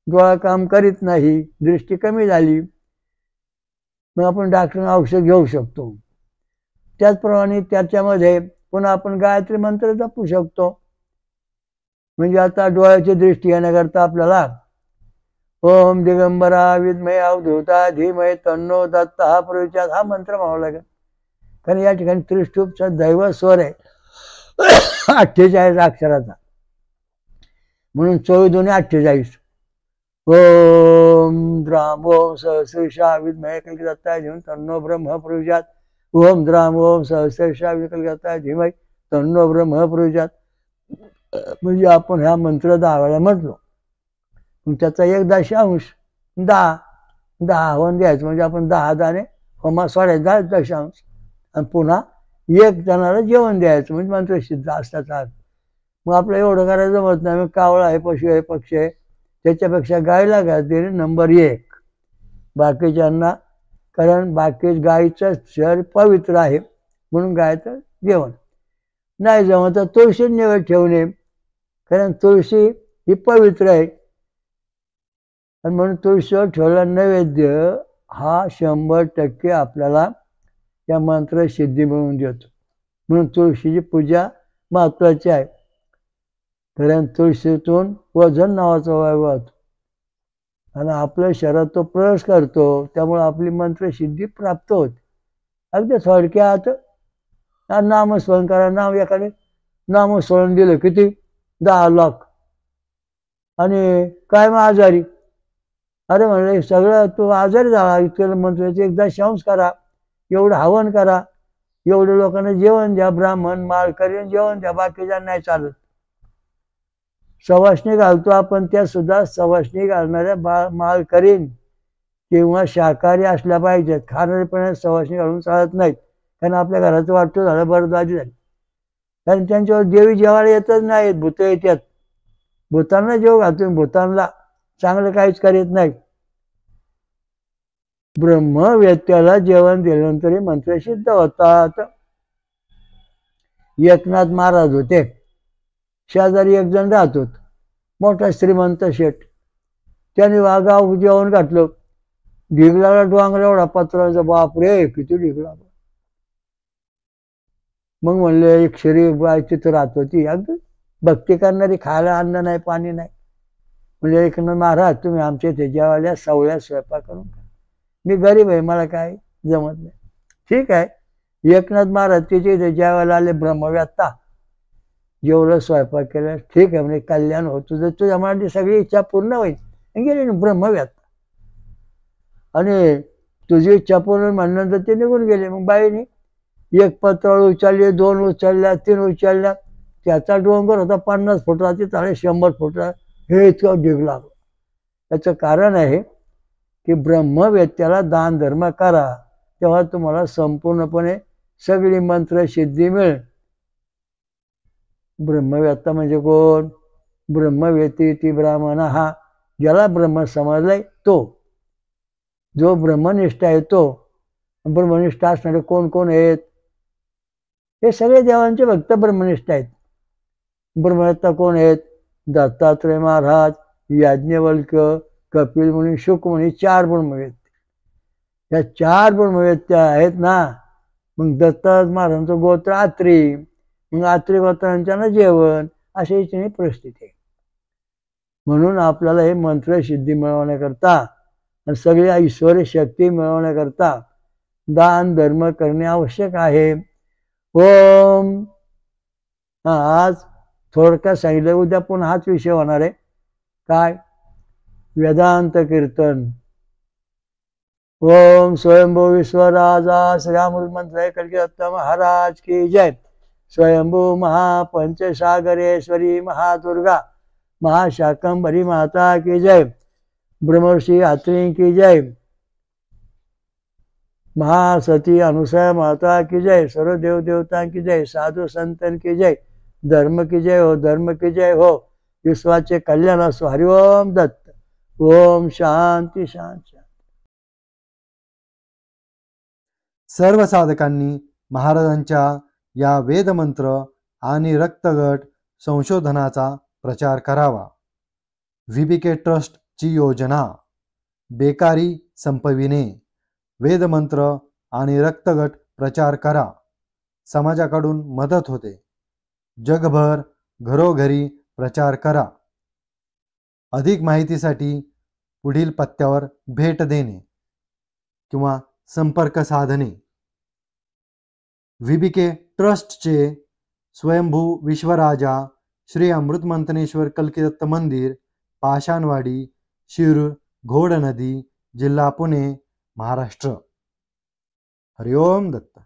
डोळा काम करीत नाही, दृष्टी कमी झाली, मग आपण डॉक्टरना औषध घेऊ शकतो. त्याचप्रमाणे त्याच्यामध्ये पुन्हा आपण गायत्री मंत्र जपू शकतो. म्हणजे आता डोळ्याची दृष्टी येण्याकरता आपल्याला ओम दिगंबरा विद्महे अवधूता धीमहि तन्नो दत्त हा प्रविचार हा मंत्र म्हणावा लागेल. कारण या ठिकाणी त्रिष्टुपचा दैव स्वर आहे 48 अक्षराचा, म्हणून 24×2 = 48. ओम द्राम ओम सहस्रेशा विद्महे कलकी दत्ताय धीमहि तन्नो ब्रह्म प्रविचार. ओम द्राम ओम सहस्रेशा विद्महे कलकी दत्ताय धीमहि तन्नो ब्रह्म प्रविचार. म्हणजे आपण ह्या मंत्र 10 वेळा म्हटलो, मग त्याचा 1 दशांश 10 हवन द्यायचं. म्हणजे आपण 10 दाणे होमा सोडायचं, 10 दशांश, आणि पुन्हा 1 जणाला जेवण द्यायचं. म्हणजे मंत्र सिद्ध असल्याचा अर्थ. मग आपलं एवढं करायचं जमत नाही. मग कावळा आहे, पशु आहे, पक्षी आहे, त्याच्यापेक्षा गायला घालते नंबर 1 बाकीच्यांना. कारण बाकी गायीचं शरीर पवित्र आहे म्हणून गायचं जेवण नाही जमत तर तुळशी नैवेद्य ठेवणे, कारण तुळशी ही पवित्र आहे आणि म्हणून तुळशीवर ठेवलेला नैवेद्य हा 100% आपल्याला या मंत्र सिद्धी मिळवून देतो. म्हणून तुळशीची पूजा महत्वाची आहे. कारण तुळशीतून वजन नावाचा वायू वाहतो आणि आपल्या शरीरात तो प्रवेश करतो, त्यामुळे आपली मंत्र सिद्धी प्राप्त होते. अगदी थोडक्यात नामस्मरण करा. नाव एखादे नामस्मरण दिलं किती 10 लाख, आणि काय मग आजारी, अरे म्हणलं सगळं तू आजारी झाला, इतकं मंत्राचे 1 दशांश करा, एवढं हवन करा, एवढे लोकांना जेवण द्या, ब्राह्मण माळकरी जेवण द्या, बाकीच्या नाही चालत. सवासणी घालतो आपण, त्या सुद्धा सवासणी घालणाऱ्या माळकरीण किंवा शाकाहारी असल्या पाहिजेत. खाणारेपणे सवासणी घालून चालत नाहीत. कारण आपल्या घराचं वाटतं झालं, बरदादी झाली. कारण त्यांच्यावर देवी जेवायला येतच नाहीत, भूत येतात. भूतांना जेव घालतो, भूतांना चांगलं काहीच करीत नाही. ब्रह्मवेत्याला जेवण दिल्यानंतर मंत्र सिद्ध होतात. एकनाथ महाराज होते, शेजारी 1 जण राहत होत, मोठा श्रीमंत शेठ. त्याने गाव जेवण घातलं, ढीग लागला डोंगरा एवढा पत्राचा, बाप रे किती ढीग लागला. मग म्हणले एक शरीर बाय तिथं राहत होती, अगदी भक्ती करणारी, खायला अन्न नाही पाणी नाही. म्हणजे एकनाथ महाराज तुम्ही आमच्या इथे जेवायला सवळ्या स्वयंपाक करून खा. मी गरीब आहे, मला काय जमत नाही. ठीक आहे. एकनाथ महाराज तिथे इथे जेवायला आले, ब्रह्मव्यात्ता जेवढं स्वयंपाक केलं, ठीक आहे म्हणजे कल्याण होत तुझं, तुझ्या मनाची सगळी इच्छा पूर्ण होईल. गेले ब्रह्मव्यात्ता. आणि तुझी इच्छा पूर्ण म्हणल्यानंतर ते निघून गेले. मग बाईने एक पत्रावळ उचलली, 2 उचलल्या, 3 उचलल्या. त्याचा डोंगर होता 50 फुटाचा, त्याला 100 फुटा. हे इतकं ढीग लागलं. याचं कारण आहे की ब्रह्मवेत्याला दान धर्म करा, तेव्हा तुम्हाला संपूर्णपणे सगळी मंत्र सिद्धी मिळेल. ब्रह्मवेत्ता म्हणजे कोण? ब्रह्मवेती ती ब्राह्मण, हा ज्याला ब्रह्म समजलाय तो, जो ब्रह्मनिष्ठ आहे तो. ब्रह्मनिष्ठ असणारे कोण कोण आहेत? हे सगळे देवांचे भक्त ब्रह्मनिष्ठ आहेत. ब्रह्मवेत्ता कोण आहेत? दत्तात्रय महाराज, याज्ञवल्क्य, कपिल मुनी, शुक मुनी, 4 ब्रह्मवेत्ते. या 4 ब्रह्मवेत्त्या आहेत ना. मग दत्तात्रय महाराजांचं गोत्र आत्री, मग आत्री गोत्रांच्या ना जेवण, अशी याची परिस्थिती आहे. म्हणून आपल्याला हे मंत्र सिद्धी मिळवण्याकरता आणि सगळी ईश्वरी शक्ती मिळवण्याकरता दान धर्म करणे आवश्यक आहे. ओम. आज थोडक्यात सांगितलं, उद्या पुन्हा हाच विषय होणार आहे. काय? वेदांत कीर्तन. ओम स्वयंभू विश्वराजा श्री अमृत मंत्र कल्किदत्त महाराज की जय. स्वयंभू महापंचसागरेश्वरी महादुर्गा महाशाकंभरी माता की जय. ब्रह्मर्षि अत्रि की जय. महासती अनुसया माता की जय. सर्व देव देवता की जय. साधु संतन की जय. धर्म की जय हो, धर्म की जय हो. विश्वाचे कल्याण असो. हरिओम दत्त. ओम शांती शांती. सर्व साधकांनी महाराजांच्या या वेदमंत्र आणि रक्तगट संशोधनाचा प्रचार करावा. VBK ट्रस्टची योजना बेकारी संपविणे. वेदमंत्र आणि रक्तगट प्रचार करा, समाजाकडून मदत होते. जगभर घरोघरी प्रचार करा. अधिक माहितीसाठी पुढील पत्त्यावर भेट देणे किंवा संपर्क साधणे. VBK ट्रस्टचे स्वयंभू विश्वराजा श्री अमृतमंथनेश्वर कल्किदत्त मंदिर, पाषाणवाडी, शिरूर, घोडनदी, जिल्हा पुणे, महाराष्ट्र. हरिओम दत्त.